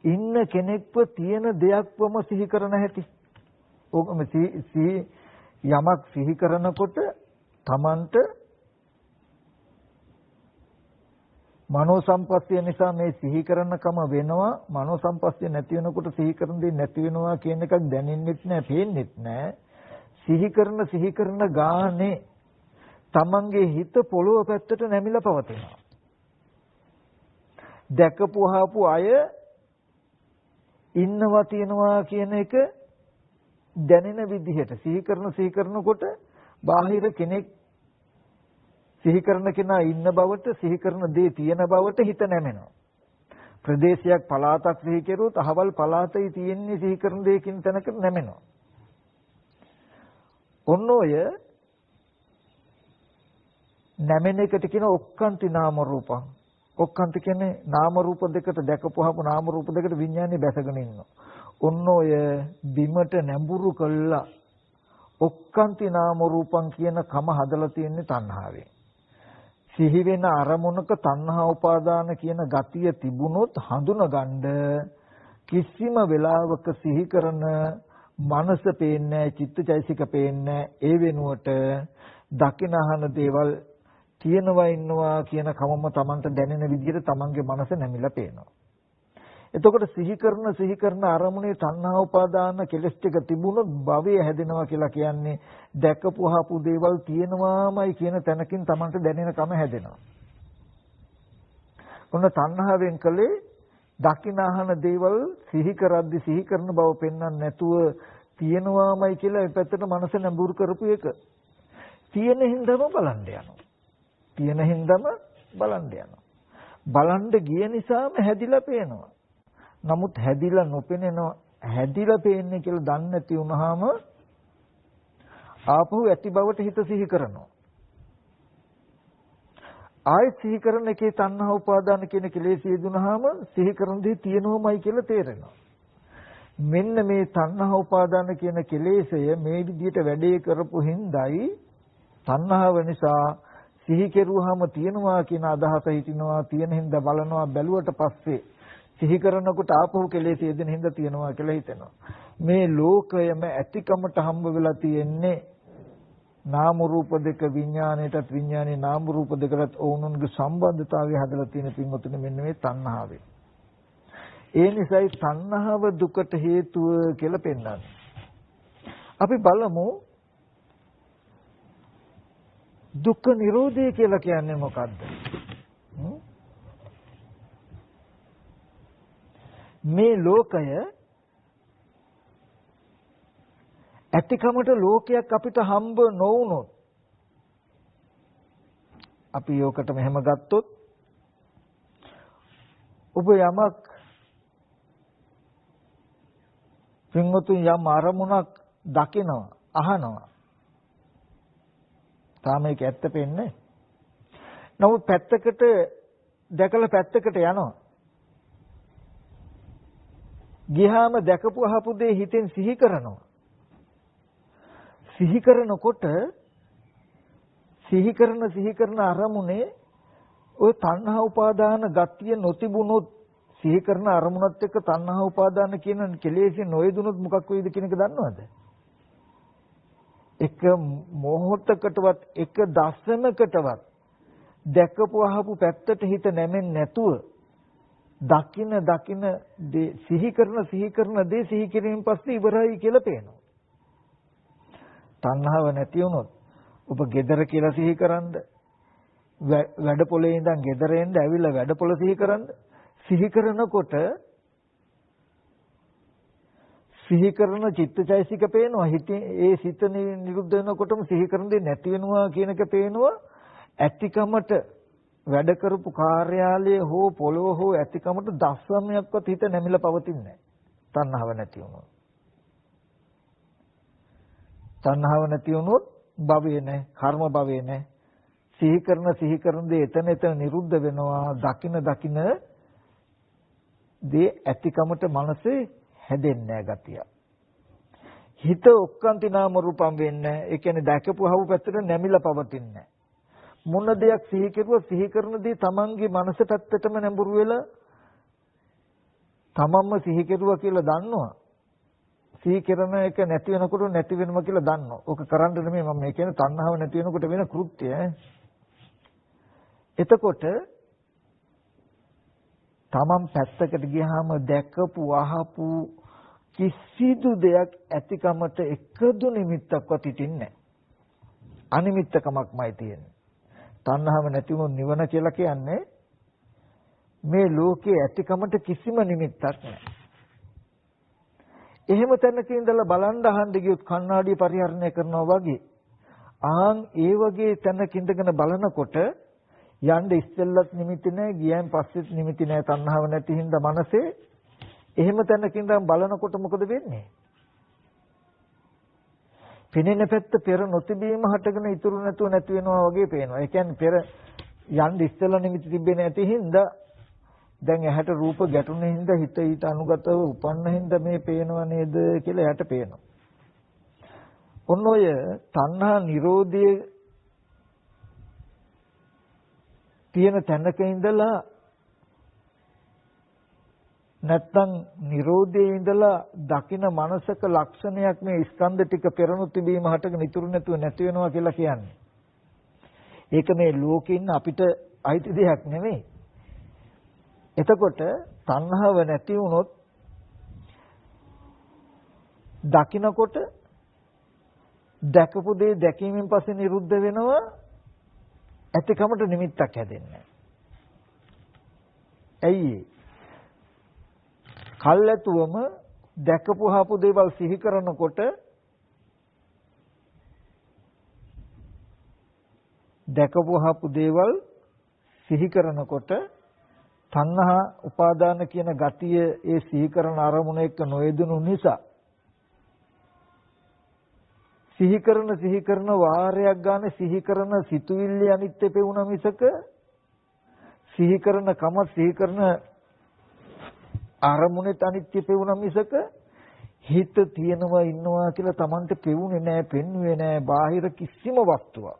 ඉන්න කෙනෙක්ව තියෙන දෙයක්වම සිහි කරන හැටි. ඕකම යමක් සිහි කරනකොට Tamanට මනෝ සම්පස්ය නිසා මේ සිහි කරනකම වෙනවා. මනෝ සම්පස්ය නැති වෙනකොට සිහි කරන දේ නැති වෙනවා කියන එකක් දැනෙන්නෙත් නැහැ, පේන්නෙත් නැහැ. සිහි කරන ගානේ Tamanගේ හිත පොළොව පැත්තට නැමිලා පවතිනවා. දැකපු අහපු අය ඉන්නවා තියනවා කියන එක දැනෙන විදිහට සිහි කරනකොට බාහිර කෙනෙක් සිහි කරන කෙනා ඉන්න බවට, සිහි කරන දේ තියෙන බවට හිත නැමෙනවා. ප්‍රදේශයක් පළාතක් සිහි කෙරුවොත් අහවල් පළාතේ තියෙන්නේ සිහි කරන දෙයකින් තැනක නැමෙනවා. ඔන්න ඔය නැමෙන එකට කියන ඔක්කාන්ති නාම රූපං. ඔක්කාන්ති කියන්නේ නාම රූප දෙකට දැකපුවාම නාම රූප දෙකට විඥානේ බැසගෙන ඉන්නවා. ඔන්න ඔය බිමට නැඹුරු කළා ඔක්කාන්ති නාම රූපං කියන කම හදලා තියෙන්නේ තණ්හාවෙන්. සිහි වෙන අරමුණක තණ්හා උපාදාන කියන ගතිය තිබුණොත් හඳුනගන්න කිසිම වෙලාවක සිහි කරන මනස පේන්නේ, චිත්තචෛසික පේන්නේ. ඒ වෙනුවට දකින අහන දේවල් තියෙනවා ඉන්නවා කියන කමම Tamanට දැනෙන විදිහට Tamanගේ මනස නැමිලා පේනවා. එතකොට සිහි කරන අරමුණේ තණ්හා උපාදාන කෙලස් ටික තිබුණොත් භවය හැදෙනවා කියලා කියන්නේ දැකපු අහපු දේවල් තියෙනවාමයි කියන තැනකින් Tamanට දැනෙන කම හැදෙනවා. ඔන්න තණ්හාවෙන් කලේ දකින අහන දේවල් සිහි කරද්දි සිහි කරන බව පෙන්වන්න නැතුව තියෙනවාමයි කියලා ඒ පැත්තට මනස නැඹුරු කරපු එක. තියෙන හින්දාම බලන්න යනවා. තියෙන හින්දාම බලන්න යනවා. බලන්න ගිය නිසාම හැදිලා පේනවා. නමුත් හැදිලා නොපෙනෙනවා. හැදිලා පේන්නේ කියලා දන්නේ නැති වුනහම ආපහු ඇති බවට හිත සිහි කරනවා. ආයෙත් සිහි කරන එකේ තණ්හා උපාදාන කියන කෙලෙස් යෙදුනහම සිහි කරන දේ තියෙනවමයි කියලා තේරෙනවා. මෙන්න මේ තණ්හා උපාදාන කියන කෙලෙසය මේ විදිහට වැඩේ කරපු හිඳයි තණ්හාව නිසා සිහි කෙරුවාම තියනවා කියන අදහස හිටිනවා. තියෙන හිඳ බලනවා. බැලුවට පස්සේ සිහි කරනකොට ආපහු කෙලෙස් යෙදෙන හිඳ තියනවා කියලා හිතෙනවා. මේ ලෝකයම ඇතිකමට හම්බ වෙලා තියෙන්නේ නාම රූප දෙක විඥාණයටත් විඥානේ නාම රූප දෙකටත් ඕනුන්ගේ සම්බන්ධතාවය හදලා තියෙන පින්වතුනි මෙන්න මේ තණ්හාවෙන්. ඒ නිසායි තණ්හාව දුකට හේතුව කියලා පෙන්නන්නේ. අපි බලමු දුක්ඛ නිරෝධය කියලා කියන්නේ මොකද්ද? මේ ලෝකය ඇතිකමට ලෝකයක් අපිට හම්බ නොවුනොත් අපි යෝකට මෙහෙම ගත්තොත් ඔබ යමක් පින්වතුන් යම් අරමුණක් දකිනවා අහනවා තාම ඒක ඇත්ත පෙන්නේ නමුත් පැත්තකට දැකලා පැත්තකට යනවා ගියාම දැකපු අහපු දේ හිතෙන් සිහි කරනවා සිහි කරනකොට සිහි කරන අරමුණේ ওই තණ්හා උපාදාන ගතිය නොතිබුණොත් සිහි කරන අරමුණත් එක්ක තණ්හා උපාදාන කියන කෙලෙසි නොයදුනොත් මොකක් වෙයිද කියන එක දන්නවද? එක මොහොතකටවත් එක දශමකටවත් දැකපු අහපු පැත්තට හිත නැමෙන්නේ නැතුව දකින දේ සිහි කරන දේ සිහි කිරීමෙන් පස්සේ ඉවරයි කියලා පේනවා. තණ්හාව නැති වුණොත් ඔබ gedara කියලා සිහි කරන්ද වැඩ පොලේ ඉඳන් gedara එන්න ඇවිල්ලා වැඩ පොල සිහි කරන්ද සිහි කරනකොට සිහි කරන චිත්තචෛසික පේනවා හිතේ ඒ සිත නිරුද්ධ වෙනකොටම සිහි කරන දේ නැති වෙනවා කියන එක පේනවා ඇතිකමට වැඩ කරපු කාර්යාලය හෝ පොළොව හෝ ඇතිකමට දස්සමයක්වත් හිත නැමිලා පවතින්නේ නැහැ තණ්හාව නැති වුණොත් තණ්හාව නැති වුණොත් භවය නැහැ කර්ම භවය නැහැ සිහි කරන දේ එතන නිරුද්ධ වෙනවා දකින දේ ඇතිකමට මනසේ හැදෙන්නේ නැහැ ගතිය හිත ඔක්කාන්ති නාම රූපම් වෙන්නේ ඒ කියන්නේ දැකපුවහව පැත්තට නැමිලා පවතින්නේ මොන දෙයක් සිහි කෙරුවා සිහි කරන දේ තමන්ගේ මනස පැත්තටම නැඹුරු වෙලා තමන්ම සිහි කෙරුවා කියලා දන්නවා සිහි කරන එක නැති වෙනකොට නැති වෙනවා කියලා දන්නවා. ඕක කරන්න නෙමෙයි මම මේ කියන්නේ තණ්හාව නැති වෙනකොට වෙන කෘත්‍යය. එතකොට තමන් පැත්තකට ගියාම දැකපු අහපු කිසිදු දෙයක් ඇතිකමට එකදු නිමිත්තක්වත් හිටින්නේ නැහැ. අනිමිත්තකමක්මයි තියෙන්නේ. තණ්හාව නැති වුණොත් නිවන කියලා කියන්නේ මේ ලෝකයේ ඇතිකමට කිසිම නිමිත්තක් නැහැ. එහෙම තැනක ඉඳලා බලන් අහන්න ගියොත් කණ්ණාඩිය පරිහරණය කරනවා වගේ ඒ වගේ තැනක ඉඳගෙන බලනකොට යන්න ඉස්සෙල්ලත් නිමිති නැහැ ගියන් පස්සෙත් නිමිති නැහැ තණ්හාව නැති හින්දා මනසේ එහෙම තැනක ඉඳන් බලනකොට මොකද වෙන්නේ? පෙනෙන පැත්ත පෙර නොතිබීම හටගෙන ඉතුරු නැතුව නැති වෙනවා වගේ පේනවා. ඒ කියන්නේ පෙර යන්න ඉස්සෙල්ලා නිමිති තිබෙන්නේ නැති හින්දා දැන් ඇහැට රූප ගැටුණ හින්දා හිත ඊට අනුගතව උපන්න හින්දා මේ පේනව නේද කියලා එයාට පේනවා. ඔන්න ඔය තණ්හා නිරෝධයේ තියෙන තැනක ඉඳලා නැත්තම් නිරෝධයේ ඉඳලා දකින මනසක ලක්ෂණයක් මේ ස්කන්ධ ටික පෙරණු තිබීම හටගෙන ඉතුරු නැතුව නැති වෙනවා කියලා කියන්නේ. ඒක මේ ලෝකේ ඉන්න අපිට අයිති දෙයක් නෙමෙයි. එතකොට තණ්හාව නැති වුණොත් දකින්නකොට දැකපු දේ දැකීමෙන් පස්සේ නිරුද්ධ වෙනවා ඇතිකමට නිමිත්තක් හැදෙන්නේ. ඇයි කල්ැතුවම දැකපු හපු දේවල් සිහි කරනකොට දැකපුවහපු දේවල් සිහි කරනකොට තණ්හා උපාදාන කියන ගතිය ඒ සිහි කරන අරමුණ එක්ක නොයෙදුණු නිසා සිහි කරන වාරයක් ගන්න සිහි කරන සිතුවිල්ල අනිත්‍ය පෙවුන මිසක සිහි කරන කම සිහි කරන අරමුණේ අනිත්‍ය පෙවුන මිසක හිත තියෙනවා ඉන්නවා කියලා Tamante පෙවුනේ නැහැ, පෙන්වුවේ නැහැ බාහිර කිසිම වස්තුවක්.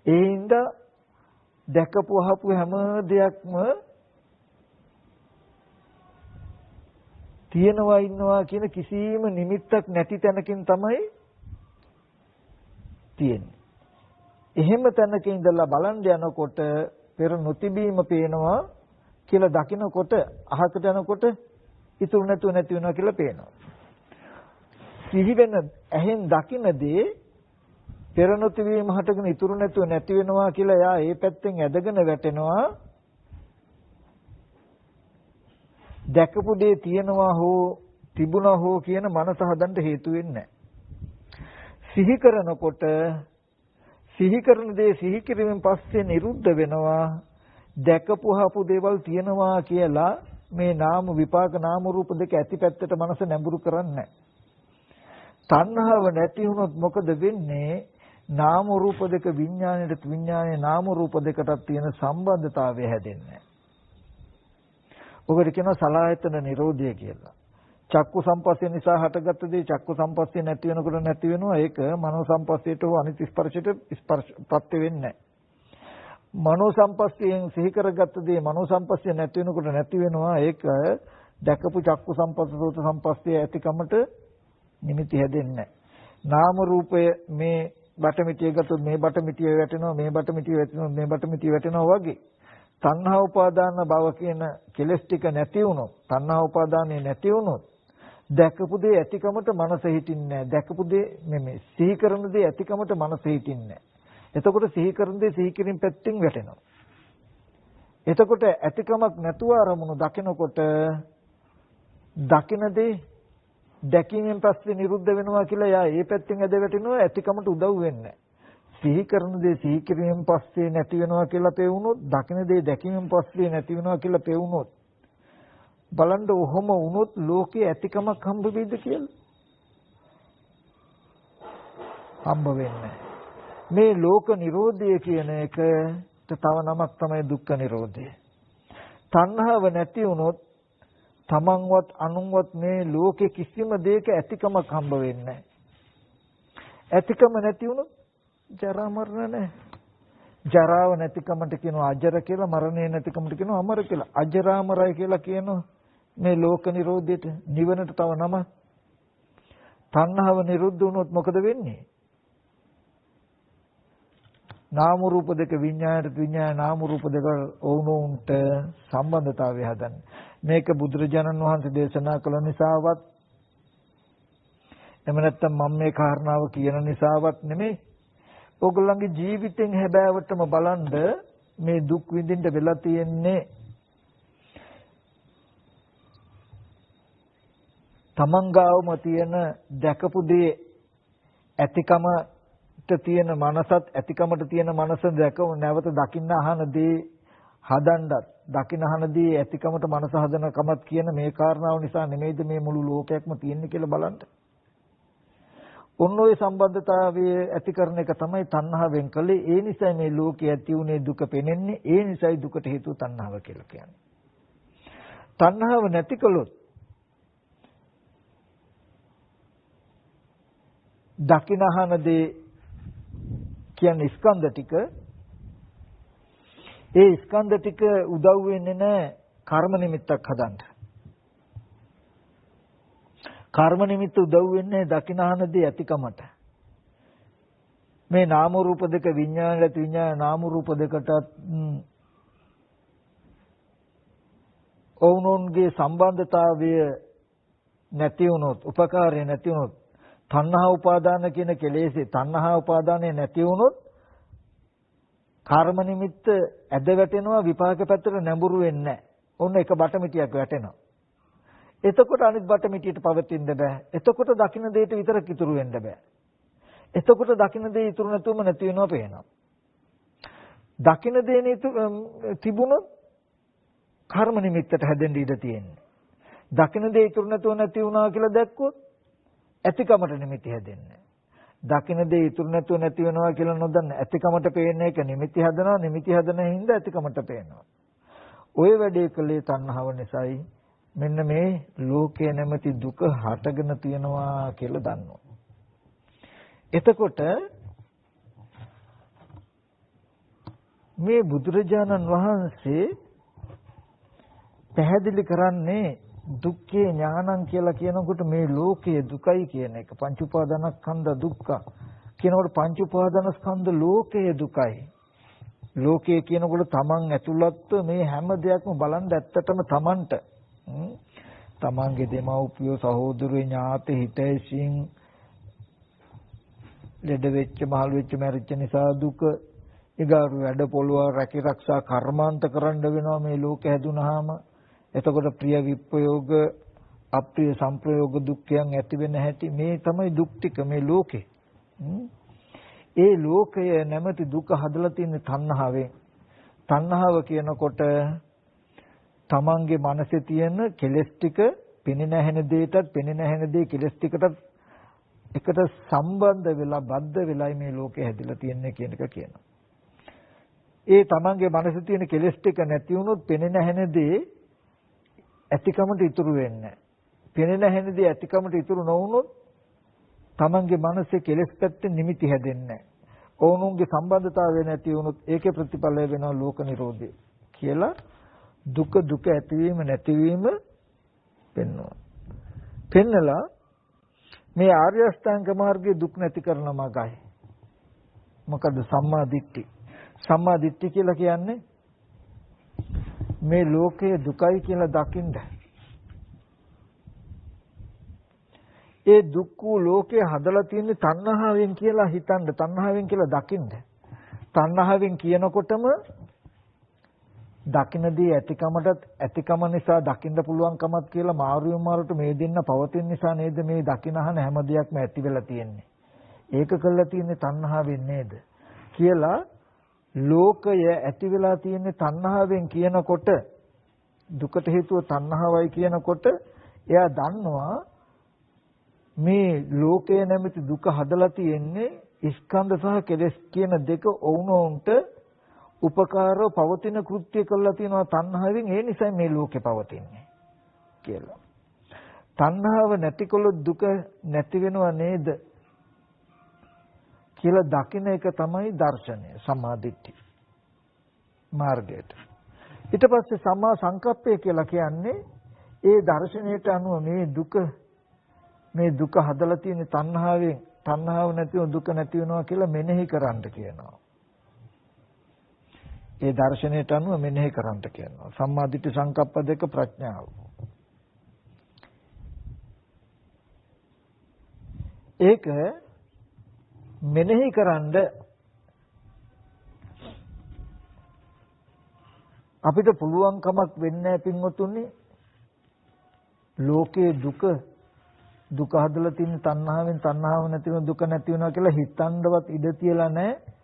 ඒ හින්දා දැකපු අහපු හැම දෙයක්ම තියෙනවා ඉන්නවා කියන කිසිම නිමිත්තක් නැති තැනකින් තමයි තියෙන්නේ. එහෙම තැනක ඉඳලා බලන් යනකොට පෙර නොතිබීම පේනවා කියලා දකිනකොට අහකට යනකොට ඉතුරු නැතුව නැති වෙනවා කියලා පේනවා. සිහි වෙන ඇහෙන් දකිනදී පෙර නොතිබීම හටගෙන ඉතුරු නැතුව නැති වෙනවා කියලා යා ඒ පැත්තෙන් ඇදගෙන වැටෙනවා. දැකපු දේ තියනවා හෝ තිබුණා හෝ කියන මනස හදන්න හේතු වෙන්නේ සිහි කරනකොට සිහි කරන දේ සිහි කිරීමෙන් පස්සේ නිරුද්ධ වෙනවා. දැකපුවහපු දේවල් තියනවා කියලා මේ නාම විපාක නාම රූප දෙක ඇති පැත්තට මනස නැඹුරු කරන්නේ. තණ්හාව නැති වුණොත් මොකද වෙන්නේ? නාම රූප දෙක විඥාණයට විඥානයේ නාම රූප දෙකටත් තියෙන සම්බන්ධතාවය හැදෙන්නේ. ඔකට කියනවා සලආයතන නිරෝධය කියලා. චක්කු සම්පස්සේ නිසා හටගත්ත දේ චක්කු සම්පස්සේ නැති වෙනකොට නැති වෙනවා. ඒක මනෝ සම්පස්සේට හෝ අනිත් ස්පර්ශයට ස්පර්ශ ප්‍රත්‍ය වෙන්නේ නැහැ. මනෝ සම්පස්සයෙන් සිහි කරගත්ත දේ මනෝ සම්පස්සේ නැති වෙනකොට නැති වෙනවා. ඒක දැකපු චක්කු සම්පස්ස සෝත සම්පස්සේ ඇතිකමට නිමිති හැදෙන්නේ නැහැ. නාම රූපය මේ බටමිටිය ගත්තොත් මේ බටමිටිය වැටෙනවා, මේ බටමිටිය වැටෙනවා, මේ බටමිටිය වැටෙනවා වගේ. තණ්හා උපාදාන භව කියන කෙලස් ටික නැති වුණොත්, තණ්හා උපාදානේ නැති වුණොත්, දැකපු දේ ඇතිකමට මනස හිටින්නේ නැහැ. දැකපු දේ මේ සිහි කරන දේ ඇතිකමට මනස හිටින්නේ නැහැ. එතකොට සිහි කරන දේ සිහි කිරීම පැත්තෙන් වැටෙනවා. එතකොට ඇතිකමක් නැතුව අරමුණු දකිනකොට දකින දේ දැකීමෙන් පස්සේ නිරුද්ධ වෙනවා කියලා යා ඒ පැත්තෙන් ඇද වැටෙනවා. ඇතිකමට උදව් වෙන්නේ සිහි කරන දේ සිහි කිරීමෙන් පස්සේ නැති වෙනවා කියලා පෙවුනොත්, දකින දේ දැකීමෙන් පස්සේ නැති වෙනවා කියලා පෙවුනොත් බලන්න ඔහොම වුණොත් ලෝකේ ඇතිකමක් හම්බ වෙයිද කියලා? හම්බ වෙන්නේ මේ ලෝක නිරෝධය කියන එකට තව නමක් තමයි දුක්ඛ නිරෝධය. තණ්හාව නැති වුණොත් තමන්වත් අනුන්වත් මේ ලෝකේ කිසිම දෙයක ඇතිකමක් හම්බ වෙන්නේ නැහැ. ඇතිකම නැති වුණොත් ජරා මරණ නැහැ. ජරාව නැතිකමට කියනවා අජර කියලා, මරණය නැතිකමට කියනවා අමර කියලා. අජරාමරයි කියලා කියනවා මේ ලෝක නිරෝධයට. නිවනට තව නම. තණ්හාව නිරුද්ධ වුණොත් මොකද වෙන්නේ? නාම රූප දෙක විඥාණයට විඥාන නාම රූප දෙක වුණොන්ට සම්බන්ධතාවය හදන්නේ. මේක බුදුරජාණන් වහන්සේ දේශනා කළ නිසාවත් එහෙම නැත්නම් මම මේ කාරණාව කියන නිසාවත් නෙමෙයි. ඔයගොල්ලන්ගේ ජීවිතෙන් හැබෑවටම බලන්න මේ දුක් විඳින්න වෙලා තියෙන්නේ තමන්ගාවම තියෙන දැකපු දේ ඇතිකමට තියෙන මනසත් ඇතිකමට තියෙන මනස දැකව නැවත දකින්න අහන දේ හදන්නත් දකින්න අහන දේ ඇතිකමට මනස හදන කමත් කියන මේ කාරණාව නිසා නෙමෙයිද මේ මුළු ලෝකයක්ම තියෙන්නේ කියලා බලන්න. ඔන්න ඔය සම්බන්ධතාවය ඇති කරන එක තමයි තණ්හාවෙන් කළේ. ඒ නිසා මේ ලෝකයේ ඇති උනේ දුක පෙනෙන්නේ. ඒ නිසායි දුකට හේතුව තණ්හාව කියලා කියන්නේ. තණ්හාව නැති කළොත් දකින්නහන දේ කියන්නේ ස්කන්ධ ටික. ඒ ස්කන්ධ ටික උදව් වෙන්නේ නැහැ කර්ම නිමිත්තක් හදන්න. කර්ම නිමිත්ත උදව් වෙන්නේ දකින්නහන දේ ඇතිකමට. මේ නාම රූප දෙක විඥානයට විඥාන නාම රූප දෙකටත් ඔවුනොන්ගේ සම්බන්ධතාවය නැති වුණොත්, උපකාරය නැති වුණොත්, තණ්හා උපාදාන කියන කෙලෙසේ තණ්හා උපාදානය නැති වුණොත් කර්ම නිමිත්ත ඇද වැටෙනවා, විපාක පැත්තට නැඹුරු වෙන්නේ නැහැ. ඔන්න එක බටමිටියක් වැටෙනවා. එතකොට අනිත් බටමිටියට පවතින්න බෑ. එතකොට දකින්න දෙයට විතරක් ඉතුරු වෙන්න බෑ. එතකොට දකින්න දේ ඉතුරු නැතුවම නැති වෙනවා පේනවා. දකින්න දේ තිබුණොත් කර්ම නිමිත්තට හැදෙන්න ඉඩ තියෙන්නේ. දකින්න දේ ඉතුරු නැතුව නැති වුණා කියලා දැක්කොත් ඇතිකමට නිමිති හැදෙන්නේ. දකින්න දේ ඉතුරු නැතුව නැති වෙනවා කියලා නොදන්න ඇතිකමට පේන එක නිමිති හදනවා. නිමිති හදන හින්දා ඇතිකමට පේනවා. ඔය වැඩේ කළේ තණ්හාව නිසායි. මෙන්න මේ ලෝකේ නැමැති දුක හටගෙන තියෙනවා කියලා දන්නවා. එතකොට මේ බුදුරජාණන් වහන්සේ පැහැදිලි කරන්නේ දුක්ඛේ ඥානං කියලා කියනකොට මේ ලෝකයේ දුකයි කියන එක. පංච උපාදානස්කන්ධ දුක්ඛ කියනකොට පංච උපාදානස්කන්ධ ලෝකයේ දුකයි. ලෝකයේ කියනකොට තමන් ඇතුළත්ව මේ හැම දෙයක්ම බලන් ඇත්තටම තමන්ට තමන්ගේ දෙමව්පියෝ සහෝදරයෝ ඥාති හිතයිසින් ලෙඩ වෙච්ච මහලු වෙච්ච මැරිච්ච නිසා දුක ඊගාරු වැඩ පොළව රැකී ආරක්ෂා කර්මාන්ත කරන්න වෙනවා මේ ලෝකෙ හැදුනහම. එතකොට ප්‍රිය විප්‍රයෝග අප්‍රිය සංප්‍රයෝග දුක්ඛයන් ඇති වෙන හැටි මේ තමයි දුක් ටික මේ ලෝකේ. ඒ ලෝකය නැමැති දුක හදලා තියෙන තණ්හාවෙන්. තණ්හාව කියනකොට තමන්ගේ මනසේ තියෙන කෙලෙස් ටික පෙනෙන හැන දෙයටත් පෙනෙන හැන දේ කෙලෙස් ටිකටත් එකට සම්බන්ධ වෙලා බද්ධ වෙලයි මේ ලෝකේ හැදිලා තියෙන්නේ කියන එක කියනවා. ඒ තමන්ගේ මනසේ තියෙන කෙලෙස් ටික නැති වුණොත් පෙනෙන හැන දේ ඇතිකමට ඉතුරු වෙන්නේ නැහැ. පෙනෙන හැන දේ ඇතිකමට ඉතුරු නොවුනොත් තමන්ගේ මනසේ කෙලෙස් පැත්තෙන් නිමිති හැදෙන්නේ නැහැ. ඕනුන්ගේ සම්බන්ධතාවය නැති වුණොත් ඒකේ ප්‍රතිඵලය වෙනවා ලෝක නිරෝධය කියලා දුක දුක ඇතිවීම නැතිවීම පෙන්වනවා. පෙන්නලා මේ ආර්ය අෂ්ටාංග මාර්ගයේ දුක් නැති කරන මාර්ගය. මොකද සම්මා දිට්ඨි. සම්මා දිට්ඨි කියලා කියන්නේ මේ ලෝකයේ දුකයි කියලා දකින්න. ඒ දුක් වූ ලෝකේ හදලා තියෙන්නේ තණ්හාවෙන් කියලා හිතන්න, තණ්හාවෙන් කියලා දකින්න. තණ්හාවෙන් කියනකොටම දකින්නදී ඇතිකමටත් ඇතිකම නිසා දකින්න පුළුවන්කමත් කියලා මාරුවෙන් මාරුට මේ දෙන්න පවතින නිසා නේද මේ දකින්නහන හැම දෙයක්ම ඇති වෙලා තියෙන්නේ. ඒක කළා තියෙන්නේ තණ්හාවෙන් නේද කියලා ලෝකය ඇති වෙලා තියෙන්නේ තණ්හාවෙන් කියනකොට දුකට හේතුව තණ්හාවයි කියනකොට එයා දන්නවා මේ ලෝකය නැමැති දුක හදලා තියෙන්නේ ස්කන්ධ සහ කෙලෙස් කියන දෙක ඔවුනොන්ට උපකාරව පවතින කෘත්‍ය කළා තියෙනවා තණ්හාවෙන්. ඒ නිසා මේ ලෝකේ පවතින්නේ කියලා. තණ්හාව නැතිකොලොත් දුක නැති වෙනව නේද කියලා දකින්න එක තමයි දර්ශනය සම්මාදිට්ඨි මාර්ගයට. ඊට පස්සේ සම්මා සංකප්පය කියලා කියන්නේ ඒ දර්ශනයට අනුව මේ දුක හදලා තියෙන තණ්හාවෙන් තණ්හාව නැතිව දුක නැති වෙනවා කියලා මෙනෙහි කරන්න කියනවා. ඒ දර්ශනයට අනුව මෙනෙහි කරන්න කියනවා. සම්මාදිට්ඨි සංකප්ප දෙක ප්‍රඥාව. ඒක මෙනෙහි කරන්ඩ අපිට පුළුවන් කමක් වෙන්නේ නැහැ පින්වතුනි. ලෝකේ දුක හදලා තියෙන තණ්හාවෙන් තණ්හාව නැති වෙන දුක නැති වෙනවා කියලා හිතන්නවත් ඉඩ තියලා නැහැ.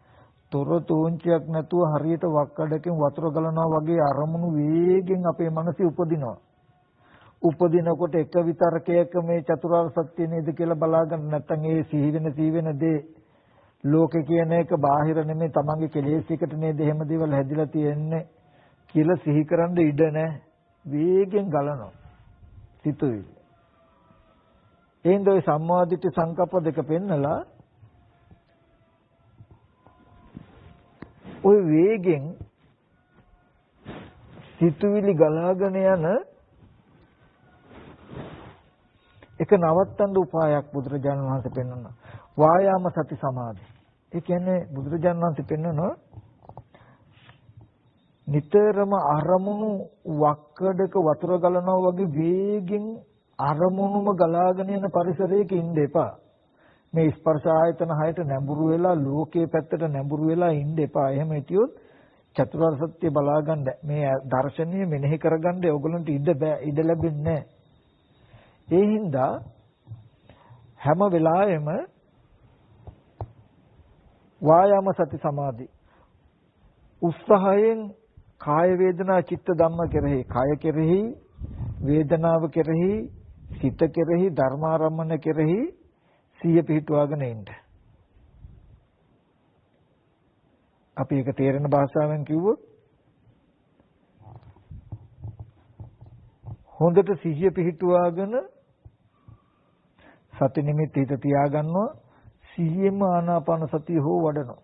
තොර තෝංචියක් නැතුව හරියට වක්කඩකින් වතුර ගලනවා වගේ අරමුණු වේගෙන් අපේ මනසේ උපදිනවා. උපදිනකොට එක විතරකයක මේ චතුරාර්ය සත්‍ය නේද කියලා බලාගන්න නැත්නම් ඒ සිහි වෙන දේ ලෝකේ කියන එක බාහිර නෙමෙයි තමන්ගේ කෙලෙස්යකට නේද එහෙම දේවල් හැදිලා තියෙන්නේ කියලා සිහි කරන්න ඉඩ නැහැ. වේගෙන් ගලනවා සිතුවිලි. එහෙනම් ඔය සම්මාදිට සංකප්ප දෙක පෙන්නලා ඔය වේගෙන් සිතුවිලි ගලාගෙන යන එක නවත්තන්න උපායක් බුදුරජාණන් වහන්සේ පෙන්වනවා. වායාම සති සමාධි. ඒ කියන්නේ බුදුරජාණන් වහන්සේ පෙන්වනවා නිතරම අරමුණු වක්කඩක වතුර ගලනවා වගේ වේගෙන් අරමුණුම ගලාගෙන යන පරිසරයක ඉන්න එපා. මේ ස්පර්ශ ආයතන හයට නැඹුරු වෙලා ලෝකයේ පැත්තට නැඹුරු වෙලා ඉන්න එපා. එහෙම හිටියොත් චතුරාර්ය සත්‍ය බලාගන්න මේ දර්ශනීය මෙනෙහි කරගන්න ඕගොල්ලන්ට ඉඩ ලැබෙන්නේ නැහැ. ඒ හින්දා හැම වෙලාවෙම වායාම සති සමාධි උත්සාහයෙන් කාය වේදනා චිත්ත ධම්ම කෙරෙහි කාය කෙරෙහි වේදනාව කෙරෙහි සිත කෙරෙහි ධර්මාරම්මන කෙරෙහි සිය පිහිටුවාගෙන ඉන්න. අපි ඒක තේරෙන භාෂාවෙන් කිව්වොත් හොඳට සිහිය පිහිටුවාගෙන සති නිමිති හිත තියාගන්නවා. සිහියෙන්ම ආනාපාන සතිය හෝ වඩනවා.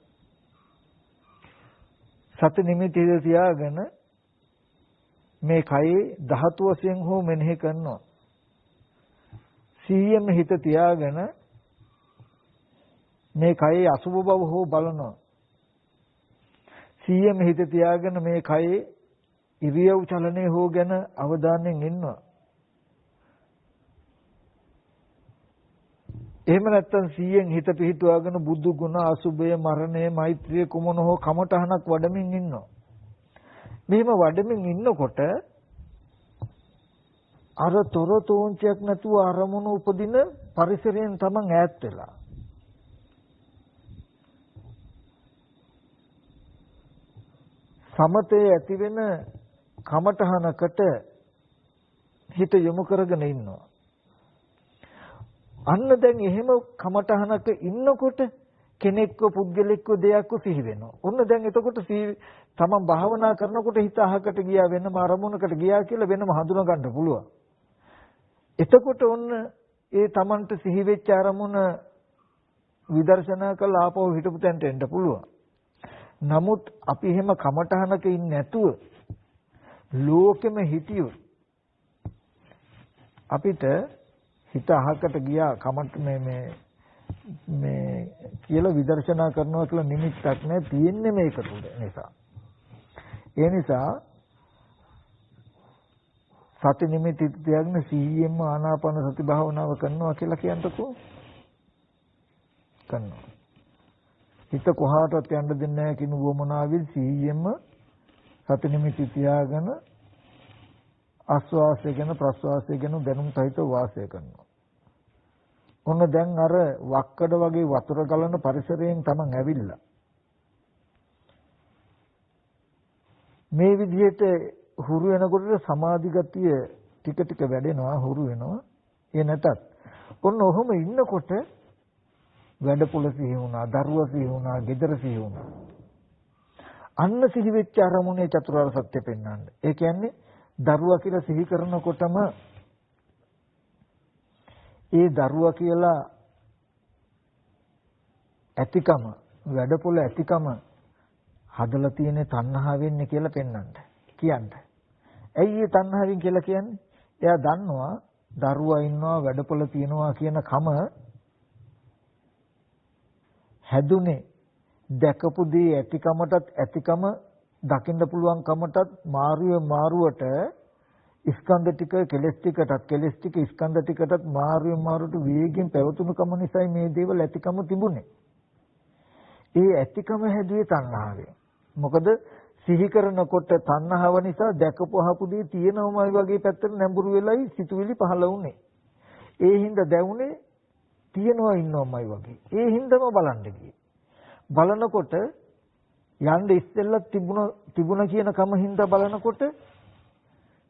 සති නිමිති හිත තියාගෙන මේ කයේ ධාතු වශයෙන් හෝ මෙනෙහි කරනවා. සිහියෙන්ම හිත තියාගෙන මේ කයේ අසුභ බව හෝ බලනවා. සිහියෙන්ම හිත තියාගෙන මේ කයේ ඉරියව් චලනයේ හෝ ගැන අවධානයෙන් ඉන්නවා. එහෙම නැත්නම් 100න් හිත පිහිටුවාගෙන බුදු ගුණ අසුභය මරණය මෛත්‍රිය කුමන හෝ කමඨහනක් වඩමින් ඉන්නවා. මෙහෙම වඩමින් ඉන්නකොට අර තොරතෝංචයක් නැතුව අරමුණු උපදින පරිසරයෙන් තමන් ඈත් වෙලා සමතේ ඇති වෙන කමඨහනකට හිත යොමු කරගෙන ඉන්නවා. අන්න දැන් එහෙම කමඨහනක ඉන්නකොට කෙනෙක්ව පුද්ගලෙක්ව දෙයක්ව සිහි වෙනවා. ඔන්න දැන් එතකොට තමන් භාවනා කරනකොට හිත අහකට ගියා වෙනම අරමුණකට ගියා කියලා වෙනම හඳුනා ගන්න පුළුවන්. එතකොට ඔන්න ඒ තමන්ට සිහි වෙච්ච අරමුණ විදර්ශනා කළා ආපහු හිටපු තැනට එන්න පුළුවන්. නමුත් අපි එහෙම කමඨහනක ඉන්නේ නැතුව ලෝකෙම හිටියොත් අපිට හිත අහකට ගියා කමට මේ කියලා විදර්ශනා කරනවා කියලා නිමිත්තක් නැහැ තියෙන්නේ මේක තුල නිසා. ඒ නිසා සති නිමිති තියාගෙන සීයෙන්ම ආනාපාන සති භාවනාව කරනවා කියලා කියන්නකෝ. කරනවා. හිත කොහාටවත් යන්න දෙන්නේ නැහැ කිනු වමනාවිල් සීයෙන්ම සති නිමිති තියාගෙන ආස්වාසය ගැන ප්‍රස්වාසය ගැන දැනුම් සහිතව වාසය කරනවා. ඔන්න දැන් අර වක්කඩ වගේ වතුර ගලන පරිසරයෙන් තමන් ඇවිල්ලා මේ විදිහට හුරු වෙනකොට සමාධි ගතිය ටික ටික වැඩෙනවා හුරු වෙනවා. ඒ නැතත් ඔන්න ඔහොම ඉන්නකොට වැඩපොළ සිහි වුණා, දරුවා සිහි වුණා, ගෙදර සිහි වුණා. අන්න සිහි වෙච්ච අරමුණේ චතුරාර්ය සත්‍ය පෙන්වන්න. ඒ කියන්නේ දරුවා කියලා සිහි කරනකොටම ඒ දරුවා කියලා ඇතිකම වැඩපොළ ඇතිකම හදලා තියෙන තණ්හාවෙන්නේ කියලා පෙන්වන්න. කියන්න. ඇයි ඒ තණ්හාවෙන් කියලා කියන්නේ? එයා දන්නවා දරුවා ඉන්නවා වැඩපොළ තියනවා කියන කම හැදුනේ දැකපු දේ ඇතිකමටත් ඇතිකම දකින්න පුළුවන් කමටත් මාරුවට ස්කන්ධ ටික කෙලස් ටිකටත් කෙලස් ටික ස්කන්ධ ටිකටත් මාරුවට වේගෙන් පැවතුණු කම නිසායි මේ දේවල් ඇතිකම තිබුණේ. ඒ ඇතිකම හැදුවේ තණ්හාවෙන්. මොකද සිහි කරනකොට තණ්හාව නිසා දැකපු අහපු දේ තියෙනවමයි වගේ පැත්තට නැඹුරු වෙලයි සිතුවිලි පහළ වුනේ. ඒ හින්දා දැවුනේ තියෙනවා ඉන්නවමයි වගේ. ඒ හින්දාම බලන්න ගියේ. බලනකොට යන්න ඉස්සෙල්ලා තිබුණ කියන කම හින්දා බලනකොට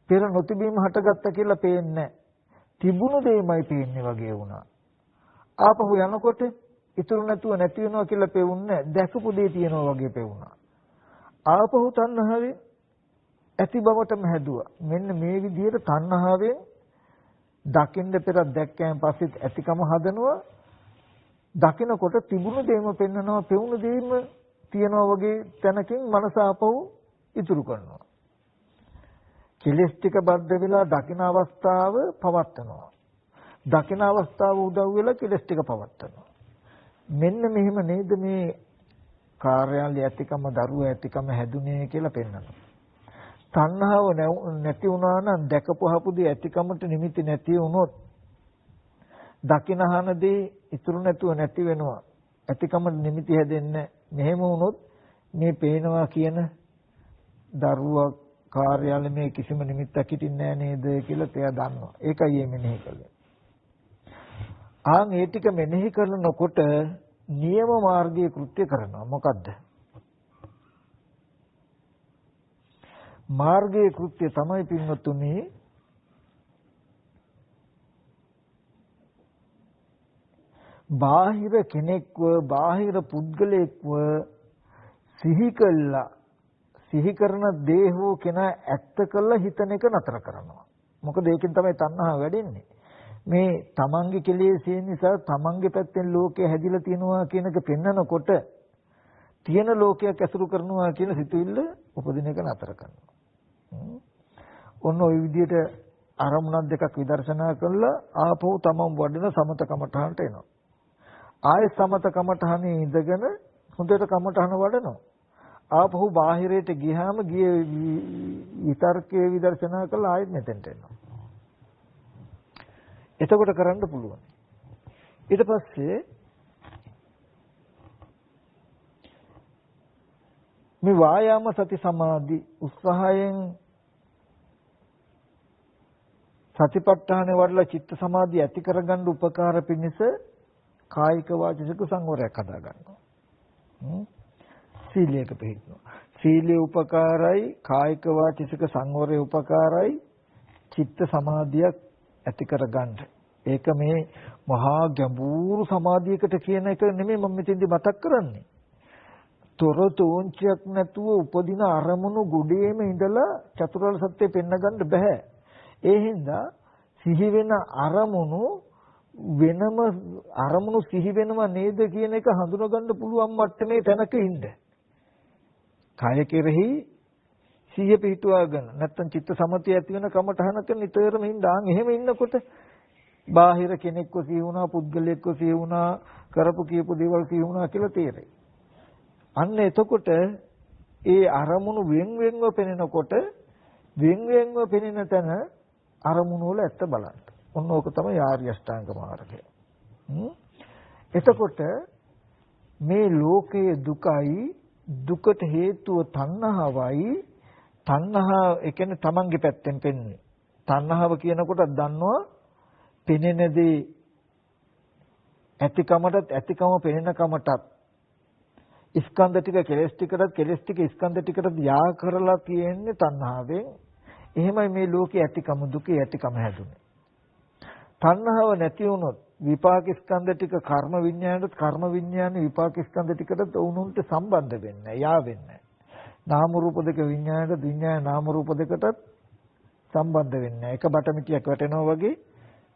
පෙර නොතිබීම හටගත්ත කියලා පේන්නේ තිබුණු දෙයමයි පේන්නේ වගේ වුණා. ආපහු යනකොට ඉතුරු නැතුව නැති වෙනවා කියලා පෙවුන්නේ දැකපු දේ තියෙනවා වගේ පෙවුණා. ආපහු තණ්හාවෙන් ඇති බවටම හැදුවා. මෙන්න මේ විදිහට තණ්හාවෙන් දකින්න පෙර දැක්කයන් පස්සෙත් ඇතිකම හදනවා. දකිනකොට තිබුණු දෙයම පෙන්වනවා, පෙවුණු දෙයම තියනවා වගේ තැනකින් මනස ආපහු ඉතුරු කරනවා. කෙලස් ටික බද්ධ වෙලා දකින අවස්ථාව පවත්නවා. දකින අවස්ථාව උදව් වෙලා කෙලස් ටික පවත්නවා. මෙන්න මෙහෙම නේද මේ කාර්යාලය ඇතිකම දරුව ඇතිකම හැදුනේ කියලා පෙන්වනවා. තණ්හාව නැති වුණා නම් දැකපුවහපු දේ ඇතිකමට නිමිති නැති වුණොත් දකිනහනදී ඉතුරු නැතුව නැති වෙනවා. ඇතිකමට නිමිති හැදෙන්නේ. මෙහෙම වුණොත් මේ පේනවා කියන දරුවා කාර්යාලයේ මේ කිසිම නිමිත්තක් හිටින්නේ නැහැ නේද කියලා එයා දන්නවා. ඒකයි මේ මෙනෙහි කළේ. ආන් ඒ ටික මෙනෙහි කරනකොට නියම මාර්ගයේ කෘත්‍ය කරනවා. මොකද්ද? මාර්ගයේ කෘත්‍ය තමයි පින්වතුනි බාහිර කෙනෙක්ව බාහිර පුද්ගලයෙක්ව සිහි කළා සිහි කරන දේ හෝ කෙනා ඇත්ත කළා හිතන එක නතර කරනවා. මොකද ඒකෙන් තමයි තණ්හාව වැඩෙන්නේ. මේ තමන්ගේ කෙලෙස්යෙන් නිසා තමන්ගේ පැත්තෙන් ලෝකය හැදිලා තියෙනවා කියන එක පෙන්නකොට තියෙන ලෝකයක් ඇසුරු කරනවා කියන සිතුවිල්ල උපදින එක නතර කරනවා. ඔන්න ওই විදිහට අරමුණක් දෙකක් විදර්ශනා කළා ආපහු තමන් වඩන සමත කමඨහනට එනවා. ආයෙ සමත කමඨහනේ ඉඳගෙන හොඳට කමඨහන වඩනවා. ආපහු බාහිරයට ගියාම ගිය විතර්කයේ විදර්ශනා කළා ආයෙත් මෙතෙන්ට එනවා. එතකොට කරන්න පුළුවන්. ඊට පස්සේ මේ වායාම සති සමාධි උත්සාහයෙන් සතිපට්ඨාන වඩලා චිත්ත සමාධිය ඇති කරගන්න උපකාර පිණිස කායික වාචික සංවරයක් හදා ගන්නවා. සීලයක පිළිපදිනවා. සීලයේ උපකාරයි කායික වාචික සංවරයේ උපකාරයි චිත්ත සමාධියක් ඇති කරගන්න. ඒක මේ මහා ගැඹුරු සමාධියකට කියන එක නෙමෙයි මම මෙතෙන්දි මතක් කරන්නේ. තොරතෝංචයක් නැතුව උපදින අරමුණු ගොඩේම ඉඳලා චතුරාර්ය සත්‍ය පෙන්න ගන්න බෑ. ඒ හින්දා සිහි වෙන අරමුණු වෙනම අරමුණු සිහි වෙනව නේද කියන එක හඳුනා ගන්න පුළුවන් මට්ටමේ තැනක ඉන්න. කය කෙරෙහි සිහිය පිහිටුවාගෙන නැත්තම් චිත්ත සමතිය ඇති වෙන කමඨහනක නිතරම ඉඳාන් එහෙම ඉන්නකොට බාහිර කෙනෙක්ව සිහි වුණා පුද්ගලයෙක්ව සිහි වුණා කරපු කියපු දේවල් සිහි වුණා කියලා තේරෙයි. අන්න එතකොට ඒ අරමුණු වෙන් වෙන්ව පෙනෙනකොට වෙන් වෙන්ව පෙනෙන තැන අරමුණු වල ඇත්ත බලන්න. ඔන්න ඕක තමයි ආර්ය අෂ්ටාංග මාර්ගය. එතකොට මේ ලෝකයේ දුකයි දුකට හේතුව තණ්හාවයි තණ්හාව ඒ කියන්නේ තමන්ගේ පැත්තෙන් පෙන්නේ. තණ්හාව කියනකොට දන්නවා පෙනෙන දේ ඇතිකමටත් ඇතිකම පෙනෙන කමටත් ස්කන්ධ ටික කෙලස් ටිකටත් කෙලස් ටික ස්කන්ධ ටිකටත් යා කරලා තියෙන්නේ තණ්හාවෙන්. එහෙමයි මේ ලෝකේ ඇතිකම දුකේ ඇතිකම හැදුනේ. තණ්හාව නැති වුණොත් විපාක ස්කන්ධ ටික කර්ම විඥානයත් කර්ම විඥානේ විපාක ස්කන්ධ ටිකට උනුන්ට සම්බන්ධ වෙන්නේ නැහැ යා වෙන්නේ නැහැ. නාම රූප දෙක විඥානයට විඥාන නාම රූප දෙකටත් සම්බන්ධ වෙන්නේ නැහැ. එක බටමිටියක් වැටෙනවා වගේ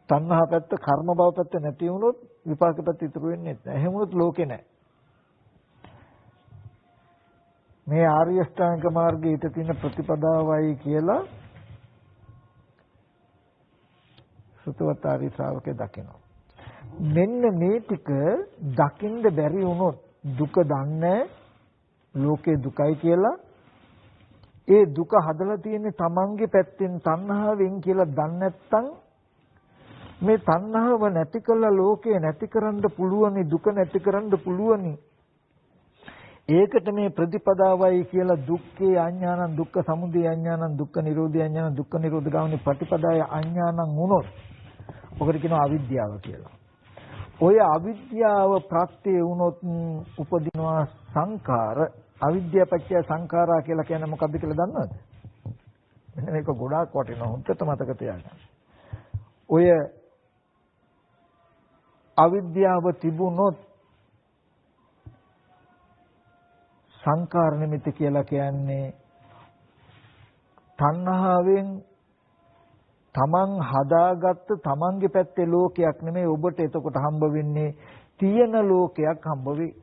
තණ්හා පැත්ත කර්ම භව පැත්ත නැති වුණොත් විපාක පැත්ත ඉතුරු වෙන්නේ නැහැ. එහෙම වුණොත් ලෝකේ නැහැ. මේ ආර්ය අෂ්ටාංග මාර්ගයේ ඊට තියෙන ප්‍රතිපදාවයි කියලා සුතවත් ආර්ය ශ්‍රාවකේ දකිනවා. මෙන්න මේ ටික දකින්න බැරි වුණොත් දුක දන්නේ ලෝකේ දුකයි කියලා ඒ දුක හදලා තියෙන්නේ තමන්ගේ පැත්තෙන් තණ්හාවෙන් කියලා දන්නේ නැත්නම් මේ තණ්හාව නැති කළා ලෝකේ නැති කරන්න පුළුවනි දුක නැති කරන්න පුළුවනි ඒකට මේ ප්‍රතිපදාවයි කියලා දුක්ඛේ අඥානං දුක්ඛ සමුදය අඥානං දුක්ඛ නිරෝධය අඥානං දුක්ඛ නිරෝධ ගාමිනී ප්‍රතිපදාය අඥානං වුණොත් ඔකට කියනවා අවිද්‍යාව කියලා. ඔය අවිද්‍යාව ප්‍රත්‍ය වුණොත් උපදිනවා සංඛාර. අවිද්‍යාව පත්‍ය සංඛාරා කියලා කියන්නේ මොකක්ද කියලා දන්නවද? මෙන්න මේක ගොඩාක් වටිනවා. හොඳට මතක තියාගන්න. ඔය අවිද්‍යාව තිබුණොත් සංකාර නිමිති කියලා කියන්නේ තණ්හාවෙන් තමන් හදාගත්ත තමන්ගේ පැත්තේ ලෝකයක් නෙමෙයි ඔබට එතකොට හම්බ වෙන්නේ තියෙන ලෝකයක් හම්බ වෙයි.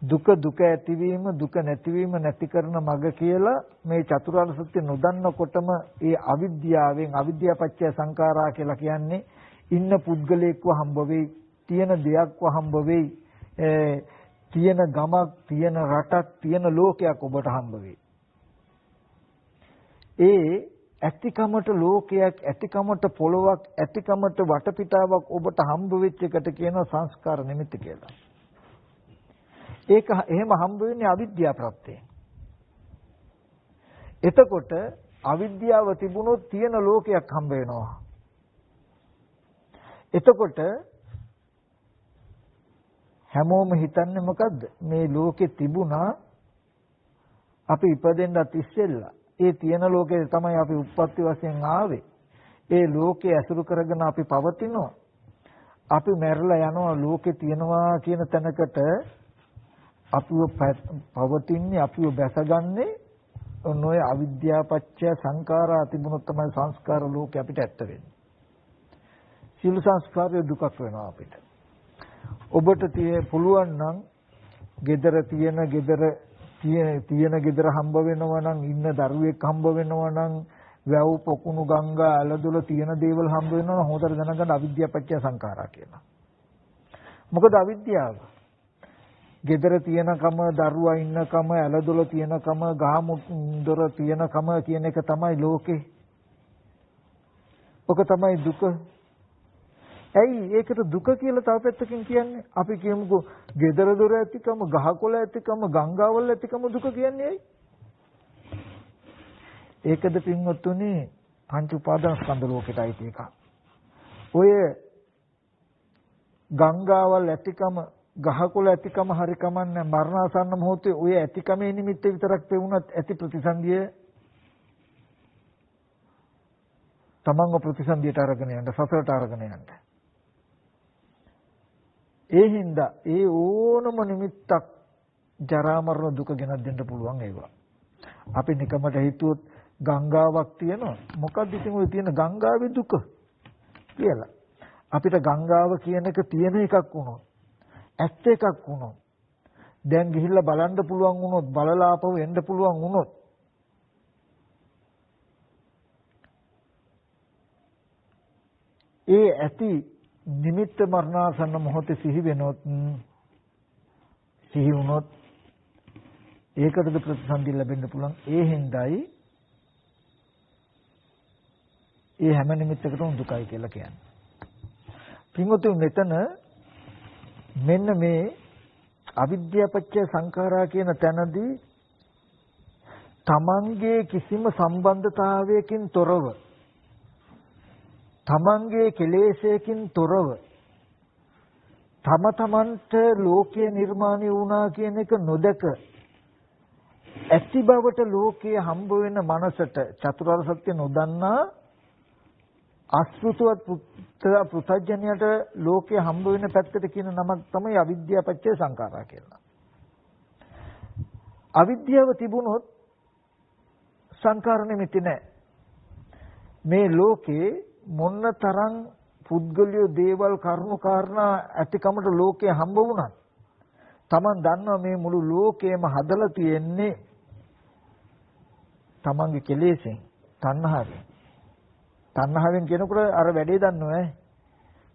දුක දුක ඇතිවීම දුක නැතිවීම නැති කරන මඟ කියලා මේ චතුරාර්ය සත්‍ය නොදන්නකොටම ඒ අවිද්‍යාවෙන් අවිද්‍යාපච්චය සංඛාරා කියලා කියන්නේ ඉන්න පුද්ගලයෙක්ව හම්බ වෙයි තියෙන දෙයක්ව හම්බ වෙයි තියෙන ගමක් තියෙන රටක් තියෙන ලෝකයක් ඔබට හම්බ වෙයි. ඒ ඇතිකමට ලෝකයක් ඇතිකමට පොළොවක් ඇතිකමට වටපිටාවක් ඔබට හම්බ වෙච්ච එකට කියනවා සංස්කාර නිමිති කියලා. ඒක එහෙම හම්බ වෙන්නේ අවිද්‍යාව ප්‍රත්‍යයෙන්. එතකොට අවිද්‍යාව තිබුණොත් තියෙන ලෝකයක් හම්බ වෙනවා. එතකොට හැමෝම හිතන්නේ මොකද්ද? මේ ලෝකේ තිබුණා අපි ඉපදෙන්නත් ඉස්සෙල්ලා. ඒ තියෙන ලෝකේ තමයි අපි උප්පත්ති වශයෙන් ආවේ. ඒ ලෝකේ ඇසුරු කරගෙන අපි පවතිනවා. අපි මැරලා යනවා ලෝකේ තියනවා කියන තැනකට අපිව පවතින්නේ අපිව බැසගන්නේ ඔන්නෝය අවිද්‍යාපච්චය සංඛාරා තිබුණොත් තමයි සංස්කාර ලෝකේ අපිට ඇත්ත වෙන්නේ. සියලු සංස්කාරය දුකක් වෙනවා අපිට. ඔබට පුළුවන් නම් gedara තියෙන gedara හම්බ වෙනවා නම් ඉන්න දරුවෙක් හම්බ වෙනවා නම් වැව් පොකුණු ගංගා ඇලදොල තියෙන දේවල් හම්බ වෙනවා නම් හොඳට දැනගන්න අවිද්‍යාපච්චය සංඛාරා කියලා. මොකද අවිද්‍යාව gedara තියනකම දරුවා ඉන්නකම ඇලදොල තියනකම ගහමුදොර තියනකම කියන එක තමයි ලෝකේ. ඔක තමයි දුක. ඇයි ඒකට දුක කියලා තව පැත්තකින් කියන්නේ? අපි කියමුකෝ gedara දොර ඇතිකම ගහකොළ ඇතිකම ගංගාවල ඇතිකම දුක කියන්නේ ඇයි? ඒකද පින්වත්තුනි පංච උපාදාන ස්කන්ධ ලෝකෙට අයිති එක. ඔය ගංගාවල් ඇතිකම ගහකොළ ඇතිකම හරි කමන්නේ මරණාසන්න මොහොතේ ඔය ඇතිකමේ නිමිත්ත විතරක් පෙවුනත් ඇති ප්‍රතිසන්දිය තමන්ව ප්‍රතිසන්දියට අරගෙන යන්න සසරට අරගෙන යන්න. ඒ හින්දා ඒ ඕනම නිමිත්තක් ජරා මරණ දුක ගෙනත් දෙන්න පුළුවන් ඒවා. අපි නිකමට හිතුවොත් ගංගාවක් තියෙනවා. මොකක්ද ඉතින් ඔය තියෙන ගංගාවේ දුක කියලා. අපිට ගංගාව කියන එක තියෙන එකක් වුණොත් ඇත්ත එකක් වුණොත් දැන් ගිහිල්ලා බලන්න පුළුවන් වුණොත් බලලා ආපහු එන්න පුළුවන් වුණොත් ඒ ඇති නිමිත්ත මරණාසන්න මොහොතේ සිහි වෙනොත් සිහි වුණොත් ඒකටද ප්‍රතිසන්දි ලැබෙන්න පුළුවන්. ඒ හින්දායි ඒ හැම නිමිත්තකටම දුකයි කියලා කියන්නේ. පින්වතුනි මෙතන මෙන්න මේ අවිද්‍යාපච්චය සංඛාරා කියන තැනදී තමන්ගේ කිසිම සම්බන්ධතාවයකින් තොරව තමන්ගේ කෙලෙසයකින් තොරව තමන්ට ලෝකයේ නිර්මාණය වුණා කියන එක නොදක ඇති බවට ලෝකයේ හම්බ වෙන මනසට චතුරාර්ය සත්‍ය නොදන්නා අසෘතවත් පෘථජ්ජනයට ලෝකයේ හම්බ වෙන පැත්තට කියන නමක් තමයි අවිද්‍යාපච්චය සංඛාරා කියලා. අවිද්‍යාව තිබුණොත් සංඛාර නිමිති නැහැ. මේ ලෝකේ මොන්න තරම් පුද්ගලිය දේවල් කරුණු කාරණා ඇතිකමට ලෝකයේ හම්බ වුණත් Taman දන්නවා මේ මුළු ලෝකයම හදලා තියෙන්නේ Tamanගේ කෙලෙසෙන් තණ්හාවෙන්. තණ්හාවෙන් කියනකොට අර වැඩේ දන්නව ඈ.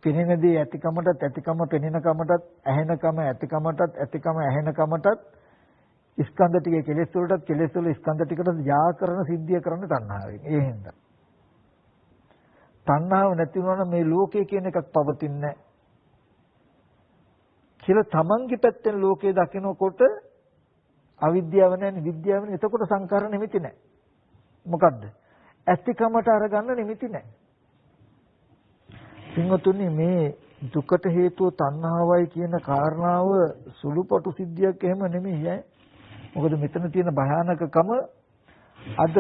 පිනෙනදී ඇතිකමටත් ඇතිකම පෙනෙනකමටත් ඇහෙනකම ඇතිකමටත් ඇතිකම ඇහෙනකමටත් ස්කන්ධ ටිකේ කෙලෙස් වලටත් කෙලෙස් වල ස්කන්ධ ටිකට යා කරන සිද්ධිය කරන තණ්හාවෙන්. ඒ හින්දා තණ්හාව නැති වුණා මේ ලෝකය කියන එකක් පවතින්නේ නැහැ. කියලා තමන්ගේ පැත්තෙන් ලෝකය දකිනකොට අවිද්‍යාව නැන්නේ විද්‍යාව නේ. එතකොට සංකාර නිමිති නැහැ. මොකද්ද? ඇතිකමට අරගන්න නිමිති නැහැ. පින්වතුනි මේ දුකට හේතුව තණ්හාවයි කියන කාරණාව සුළුපටු සිද්ධියක් එහෙම නෙමෙයි ඈ. මොකද මෙතන තියෙන භයානකකම අද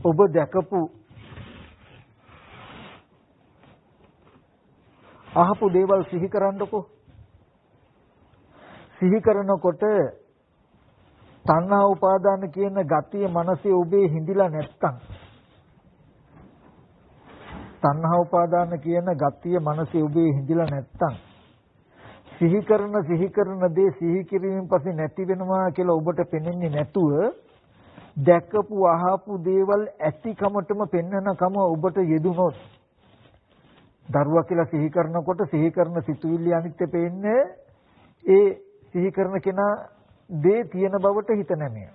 ඔබ දැකපු අහපු දේවල් සිහි කරන්නකෝ. සිහි කරනකොට තණ්හා උපාදාන කියන ගතිය මනසේ ඔබේ හිඳිලා නැත්තම් තණ්හා උපාදාන කියන ගතිය මනසේ ඔබේ හිඳිලා නැත්තම් සිහි කරන දේ සිහි කිරීමෙන් පස්සේ නැති වෙනවා කියලා ඔබට පෙනෙන්නේ නැතුව දැකපු අහපු දේවල් ඇතිකමටම පෙන්වනකම ඔබට යෙදුනොත් දරුවා කියලා සිහි කරනකොට සිහි කරන සිතුවිලි අනිත්‍ය පේන්නේ ඒ සිහි කරන කෙනා දේ තියෙන බවට හිත නැමෙයි.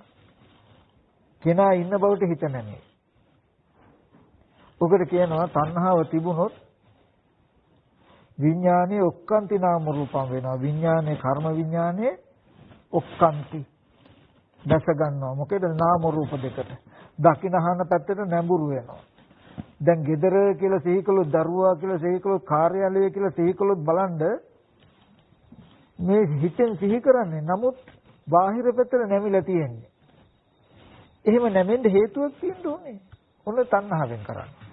කෙනා ඉන්න බවට හිත නැමෙයි. ඔකට කියනවා තණ්හාව තිබුණොත් විඥානේ ඔක්කාන්ති නාම රූපම් වෙනවා. විඥානේ කර්ම විඥානේ ඔක්කාන්ති දැස ගන්නවා. මොකේද? නාම රූප දෙකට. දකින්නහන පැත්තට නැඹුරු වෙනවා. දැන් gedara කියලා සිහි කළොත් දරුවා කියලා සිහි කළොත් කාර්යාලය කියලා සිහි කළොත් බලන්න මේ හිතෙන් සිහි කරන්නේ. නමුත් බාහිර පැත්තට නැමිලා තියෙන්නේ. එහෙම නැමෙන්න හේතුවක් තියෙන්න ඕනේ. ඔන්න තණ්හාවෙන් කරන්නේ.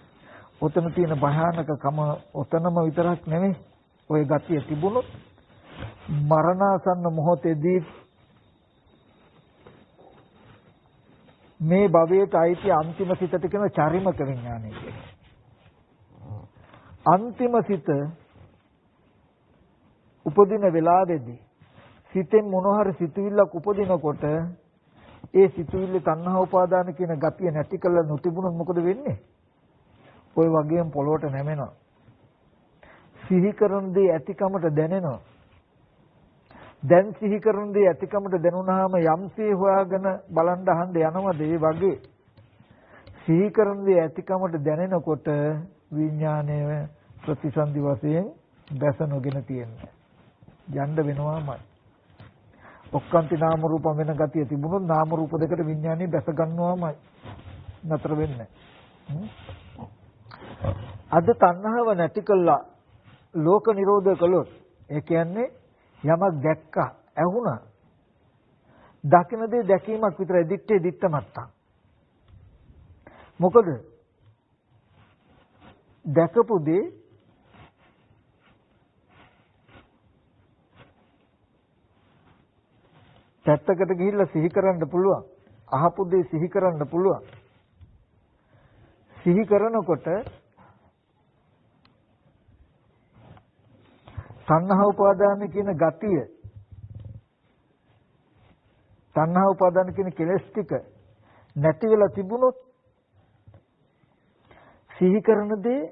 ඔතන තියෙන භයානකකම ඔතනම විතරක් නෙමෙයි. ওই ගතිය තිබුණොත් මරණාසන්න මොහොතේදී මේ භවයට අයිති අන්තිම සිතට කියන චරිමක විඥානය කියන්නේ. අන්තිම සිත උපදින වෙලාවේදී සිතෙන් මොන හරි සිතුවිල්ලක් උපදිනකොට ඒ සිතුවිල්ල තණ්හා උපාදාන කියන ගතිය නැති කළ නොතිබුණොත් මොකද වෙන්නේ? ওই වගේම පොළොවට නැමෙනවා. සිහි කරන දේ ඇතිකමට දැනෙනවා. දැන් සිහි කරන දේ ඇතිකමට දැනුණාම යම්සේ හොයාගෙන බලන් අහන්න යනවද ඒ වගේ සිහි කරන දේ ඇතිකමට දැනෙනකොට විඥානය ප්‍රතිසන්දි වශයෙන් දැස නොගෙන තියෙනවා. යන්න වෙනවාමයි. ඔක්කාන්ති නාම රූප වෙන ගතිය තිබුණොත් නාම රූප දෙකට විඥානේ දැස ගන්නවාමයි. නතර වෙන්නේ. අද තණ්හාව නැති කළා ලෝක නිරෝධ කළොත් ඒ කියන්නේ යමක් දැක්කා ඇහුණා දකින දේ දැකීමක් විතරයි දිත්තේ දිත්තමත්තා. මොකද දැකපු දේ පැත්තකට ගිහිල්ලා සිහි කරන්න පුළුවන්. අහපු දේ සිහි කරන්න පුළුවන්. සිහි කරනකොට තණ්හා උපාදාන කියන ගතිය තණ්හා උපාදාන කියන කෙලස් ටික නැති වෙලා තිබුණොත් සිහි කරන දේ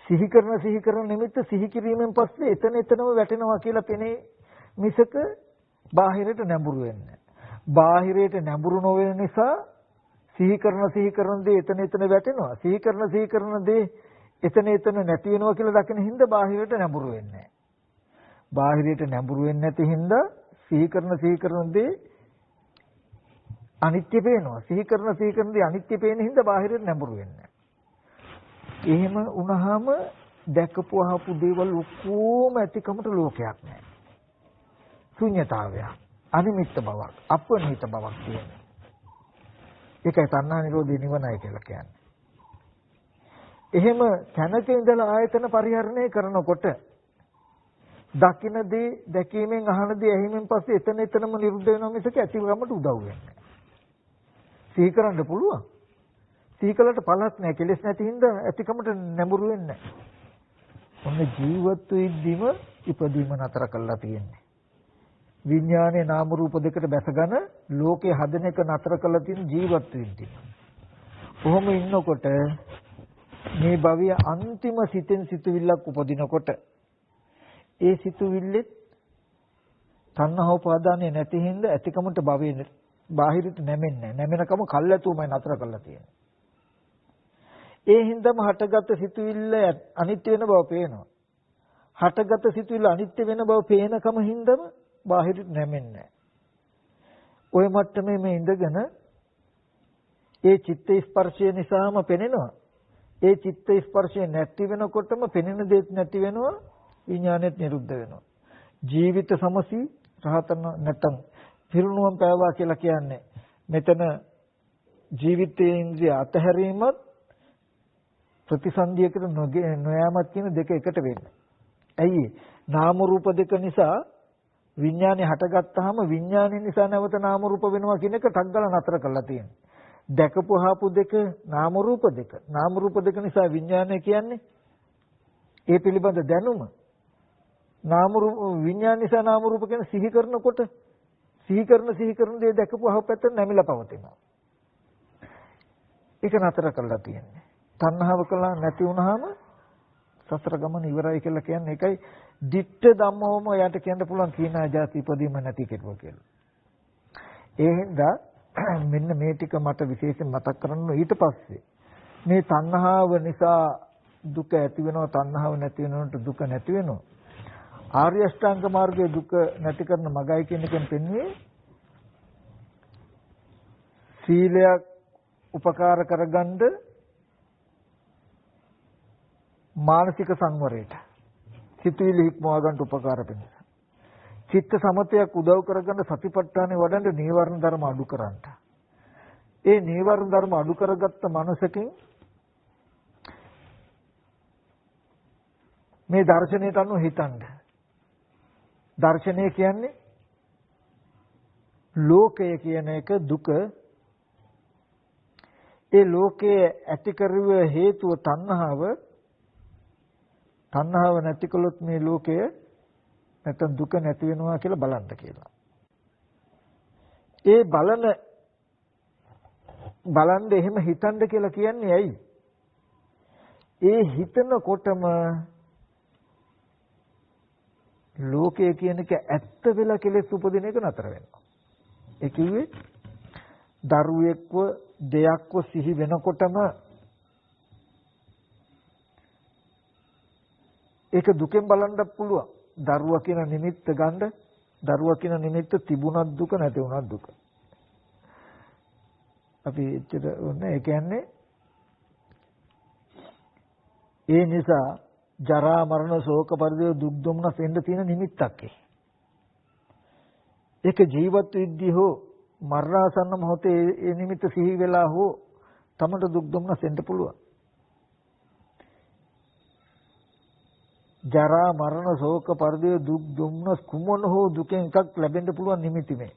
සිහි කරන නිමිත්ත සිහි කිරීමෙන් පස්සේ එතනම වැටෙනවා කියලා පෙනේ මිසක බාහිරට නැඹුරු වෙන්නේ. බාහිරයට නැඹුරු නොවන නිසා සිහි කරන දේ එතන වැටෙනවා. සිහි කරන දේ එතන නැති වෙනවා කියලා දකින හින්දා බාහිරයට නැඹුරු වෙන්නේ නැහැ. බාහිරයට නැඹුරු වෙන්නේ නැති හින්දා සිහි කරන දේ අනිත්‍ය පේනවා. සිහි කරන දේ අනිත්‍ය පේන හින්දා බාහිරයට නැඹුරු වෙන්නේ නැහැ. එහෙම වුණාම දැකපු අහපු දේවල් ඔක්කොම ඇතිකමට ලෝකයක් නැහැ. ශුන්‍යතාවයක්, අනිමිත්ත බවක්, අපනිහිත බවක් කියන්නේ. ඒකයි තණ්හා නිරෝධී නිවනයි කියලා කියන්නේ. එහෙම තැනක ඉඳලා ආයතන පරිහරණය කරනකොට දකින්න දේ දැකීමෙන් අහන දේ ඇහිමෙන් පස්සේ එතනම නිරුද්ධ වෙනවා මිසක ඇතිවීමට උදව් වෙන්නේ නැහැ. සිහි කරන්න පුළුවන්. සිහි කළාට පළක් නැහැ. කෙලෙස් නැති හින්දා ඇතිකමට නැඹුරු වෙන්නේ නැහැ. ඔන්න ජීවත් වෙද්දිම ඉපදීම නතර කළා තියෙන්නේ. විඥානයේ නාම රූප දෙකට බැසගෙන ලෝකේ හදන එක නතර කළා තියෙන ජීවත් වෙද්දී. කොහොම ඉන්නකොට මේ භවයේ අන්තිම සිතෙන් සිතුවිල්ලක් උපදිනකොට ඒ සිතුවිල්ලෙත් තණ්හා උපාදානය නැති හින්දා ඇතිකමට භවයේ බාහිරට නැමෙන්නේ නැමෙනකම කල්ැතුමයි නතර කරලා තියෙන්නේ. ඒ හින්දාම හටගත් සිතුවිල්ල අනිත්‍ය වෙන බව පේනවා. හටගත් සිතුවිල්ල අනිත්‍ය වෙන බව පේනකම හින්දාම බාහිරට නැමෙන්නේ. ওই මට්ටමේ මේ ඉඳගෙන ඒ චිත්ත ස්පර්ශය නිසාම පෙනෙනවා. ඒ චිත්ත ස්පර්ශය නැති වෙනකොටම පෙනෙන දෙයක් නැති වෙනවා. විඥානෙත් නිරුද්ධ වෙනවා. ජීවිත සමසි රහතන නැතන් පිරුණුවම් පෑවා කියලා කියන්නේ මෙතන ජීවිතයේ ඉන්ද්‍රිය අතහැරීමත් ප්‍රතිසන්දියකට නොයෑමත් කියන දෙක එකට වෙන්නේ. ඇයි? නාම රූප දෙක නිසා විඥානේ හටගත්තාම විඥානේ නිසා නැවත නාම රූප වෙනවා කියන එක ටක් ගාලා නතර කරලා තියෙනවා. දැකපු හාපු දෙක නාම රූප දෙක. නාම රූප දෙක නිසා විඥානය කියන්නේ ඒ පිළිබඳ දැනුම. නාම රූප විඥාන නිසා නාම රූප කියන සිහි කරනකොට සිහි කරන දේ දැකපු අහපු පැත්තට නැමිලා පවතිනවා. ඒක නතර කරලා තියෙන්නේ. තණ්හාව කළා නැති වුනහම සතර ගමන ඉවරයි කියලා කියන්නේ ඒකයි ditta ධම්මවම යට කියන්න පුළුවන් කීනා જાති ඉපදීම නැති කෙරුවා කියලා. ඒ හින්දා මෙන්න මේ ටික මට විශේෂයෙන් මතක් කරන්න ඊට පස්සේ මේ තණ්හාව නිසා දුක ඇති වෙනවා තණ්හාව නැති වෙනකොට දුක නැති වෙනවා. ආර්ය අෂ්ටාංග මාර්ගයේ දුක නැති කරන මගයි කියන එකෙන් පෙන්වන්නේ සීලයක් උපකාර කරගන්න මානසික සංවරයට. සිතුවිලි හික්මවා ගන්න උපකාර වෙනවා. චිත්ත සමතයක් උදව් කරගන්න සතිපට්ඨානෙ වඩන්න නීවරණ ධර්ම අඩු කරන්න. ඒ නීවරණ ධර්ම අඩු කරගත්ත මනසකින් මේ දර්ශනයට අනුව හිතන්න. දර්ශනය කියන්නේ ලෝකය කියන එක දුක. ඒ ලෝකයේ ඇති කරුව හේතුව තණ්හාව. තණ්හාව නැති කළොත් මේ ලෝකය නැත්නම් දුක නැති වෙනවා කියලා බලන්න කියලා. ඒ බලන්න එහෙම හිතන්න කියලා කියන්නේ ඇයි? ඒ හිතනකොටම ලෝකය කියන එක ඇත්ත වෙලා කෙලෙස් උපදින එක නතර වෙනවා. ඒ කිව්වේ දරුවෙක්ව දෙයක්ව සිහි වෙනකොටම ඒක දුකෙන් බලන්නත් පුළුවන්. දරුවා කියන නිමිත්ත ගන්න, දරුවා කියන නිමිත්ත තිබුණත් දුක නැති වුණත් දුක. අපි එච්චර ඕනේ. ඒ කියන්නේ ඒ නිසා ජරා මරණ ශෝක පරිදේව දුක් දුම්නස් එන්න තියෙන නිමිත්තක් ඒක ජීවත් වෙද්දී හෝ මරණාසන්න මොහොතේ ඒ නිමිත්ත සිහි වෙලා හෝ තමට දුක් දුම්නස් එන්න පුළුවන්. ජරා මරණ ශෝක පරිදේව දුක් දුම්නස් කුමන හෝ දුකෙන් එකක් ලැබෙන්න පුළුවන් නිමිති මේ.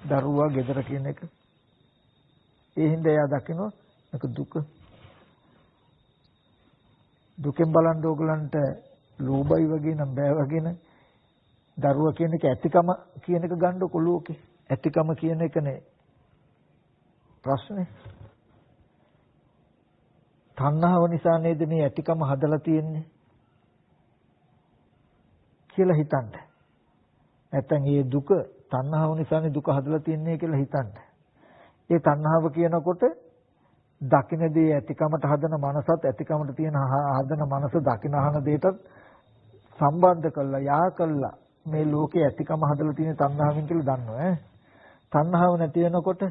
දරුවා ගෙදර කියන එක. ඒ හින්දා එයා දකිනවා මේක දුක. දුකෙන් බලන්න ඕගලන්ට ලෝභයි වගේ නම් බෑ වගේ නේ. දරුවා කියන එක ඇතිකම කියන එක ගන්නකො ලෝකේ. ඇතිකම කියන එකනේ ප්‍රශ්නේ. තණ්හාව නිසා නේද මේ ඇතිකම හදලා තියෙන්නේ කියලා හිතන්න. නැත්තම් මේ දුක තණ්හාව නිසානේ දුක හදලා තියන්නේ කියලා හිතන්න. ඒ තණ්හාව කියනකොට දකින්නේ ඇතිකමට හදන මනසත් ඇතිකමට තියෙන හදන මනස දකින අහන දෙයටත් සම්බන්ධ කළා යා කළා මේ ලෝකේ ඇතිකම හදලා තියෙන තණ්හාවෙන් කියලා දන්නවා ඈ. තණ්හාව නැති වෙනකොට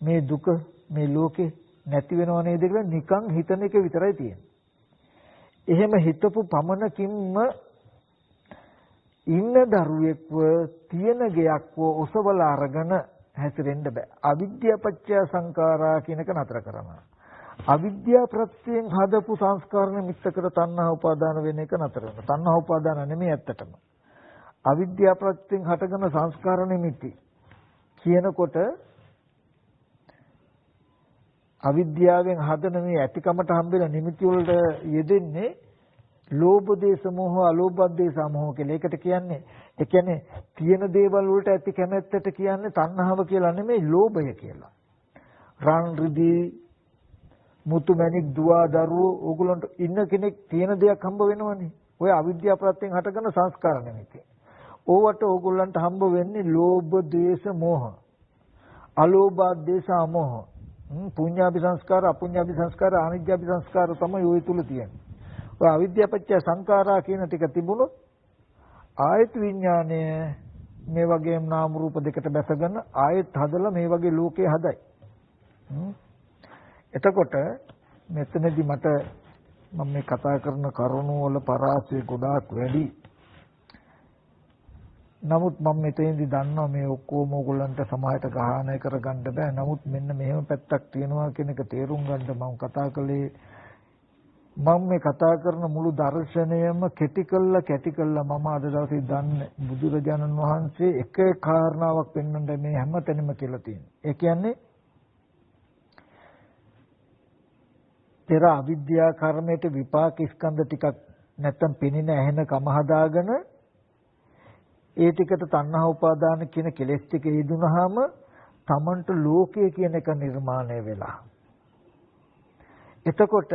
මේ දුක මේ ලෝකේ නැති වෙනව නේද කියලා නිකන් හිතන එක විතරයි තියෙන්නේ. එහෙම හිතපු පමණකින්ම ඉන්න දරුවෙක්ව තියෙන ගයක්ව ඔසවලා අරගෙන හැසිරෙන්න බෑ. අවිද්‍යාව පත්‍ය සංඛාරා කියන එක නතර කරනවා. අවිද්‍යාව ප්‍රත්‍යයෙන් හදපු සංස්කාර නිමිත්ත කර තණ්හා උපාදාන වෙන එක නතර වෙනවා. තණ්හා උපාදාන නෙමෙයි ඇත්තටම. අවිද්‍යාව ප්‍රත්‍යයෙන් හටගෙන සංස්කාර නිමිති කියනකොට අවිද්‍යාවෙන් හදන මේ ඇතිකමට හම්බෙන නිමිති වලට යෙදෙන්නේ ලෝභ දේශ මොහ අලෝභ දේශ මොහ කියලා. ඒකට කියන්නේ ඒ කියන්නේ තියෙන දේවල් වලට ඇති කැමැත්තට කියන්නේ තණ්හාව කියලා නෙමෙයි ලෝභය කියලා. රන් රිදී මුතු මැණික් දුව දරුවෝ ඕගොල්ලන්ට ඉන්න කෙනෙක් තියෙන දෙයක් හම්බ වෙනවනේ. ඔය අවිද්‍යාව ප්‍රත්‍යයෙන් හටගන්න සංස්කාර නෙමෙයි. ඕවට ඕගොල්ලන්ට හම්බ වෙන්නේ ලෝභ දේශ මොහ. අලෝභ දේශ මොහ. පුඤ්ඤාභි සංස්කාර අපුඤ්ඤාභි සංස්කාර අනිත්‍යාභි සංස්කාර තමයි ওই තුල තියෙන්නේ. ඔය අවිද්‍යාව පත්‍ය සංඛාරා කියන ටික තිබුණොත් ආයත විඥානය මේ වගේම නාම රූප දෙකට බැසගෙන ආයත හදලා මේ වගේ ලෝකේ හදයි. එතකොට මෙතනදී මට මම මේ කතා කරන කරුණු වල පරාසය ගොඩාක් වැඩි. නමුත් මම මෙතෙන්දී දන්නවා මේ ඔක්කොම ඕගොල්ලන්ට සමාහයට ගහණය කරගන්න බෑ. නමුත් මෙන්න මෙහෙම පැත්තක් තියෙනවා කියන එක තේරුම් ගන්න මම කතා කළේ. මම මේ කතා කරන මුළු දර්ශනයම කැටි කළා මම අද දවසේ දන්නේ බුදුරජාණන් වහන්සේ එක කාරණාවක් පෙන්වන්න මේ හැමතැනම කියලා තියෙනවා. ඒ කියන්නේ පෙර අවිද්‍යා කර්මයට විපාක ස්කන්ධ ටිකක් නැත්තම් පෙනෙන ඇහෙන කම හදාගෙන ඒ ටිකට තණ්හා උපාදාන කියන කෙලෙස් ටික යෙදුනහම තමන්ට ලෝකය කියන එක නිර්මාණය වෙලා. එතකොට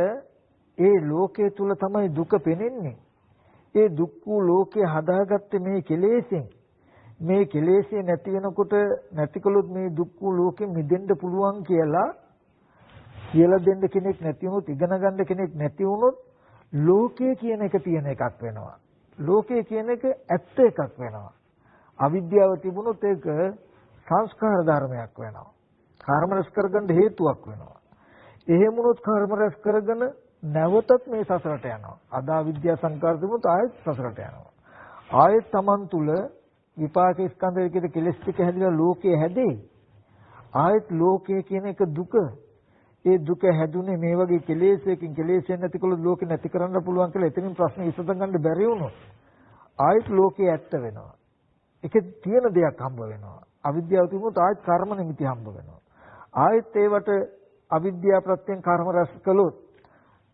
ඒ ලෝකයේ තුල තමයි දුක පෙනෙන්නේ. ඒ දුක් වූ ලෝකේ හදාගත්තේ මේ කෙලෙසෙන්. මේ කෙලෙසේ නැති වෙනකොට නැතිකොලොත් මේ දුක් වූ ලෝකෙ මිදෙන්න පුළුවන් කියලා දෙන්න කෙනෙක් නැති වුණොත් ඉගෙන ගන්න කෙනෙක් නැති වුණොත් ලෝකය කියන එක තියෙන එකක් වෙනවා. ලෝකය කියන එක ඇත්ත එකක් වෙනවා. අවිද්‍යාව තිබුණොත් ඒක සංස්කාර ධර්මයක් වෙනවා. කර්ම රැස් කරගන්න හේතුවක් වෙනවා. එහෙම වුණොත් කර්ම රැස් කරගෙන නැවතත් මේ සසරට යනවා. අද අවිද්‍යා සංකාර තිබුණොත් ආයෙත් සසරට යනවා. ආයෙත් Taman තුල විපාක ස්කන්ධ විදිහට කෙලස් ටික හැදිලා ලෝකයේ හැදේ. ආයෙත් ලෝකය කියන එක දුක. ඒ දුක හැදුනේ මේ වගේ කෙලෙසකින් කෙලෙසෙන් නැතිකොල ලෝකෙ නැති කරන්න පුළුවන් කියලා එතනින් ප්‍රශ්න විසඳ ගන්න බැරි වුණොත් ආයෙත් ලෝකේ ඇත්ත වෙනවා. ඒකේ තියෙන දෙයක් හම්බ වෙනවා. අවිද්‍යාව තිබුණොත් ආයෙත් කර්ම නිමිති හම්බ වෙනවා. ආයෙත් ඒවට අවිද්‍යාව ප්‍රත්‍යයෙන් කර්ම රැස් කළොත්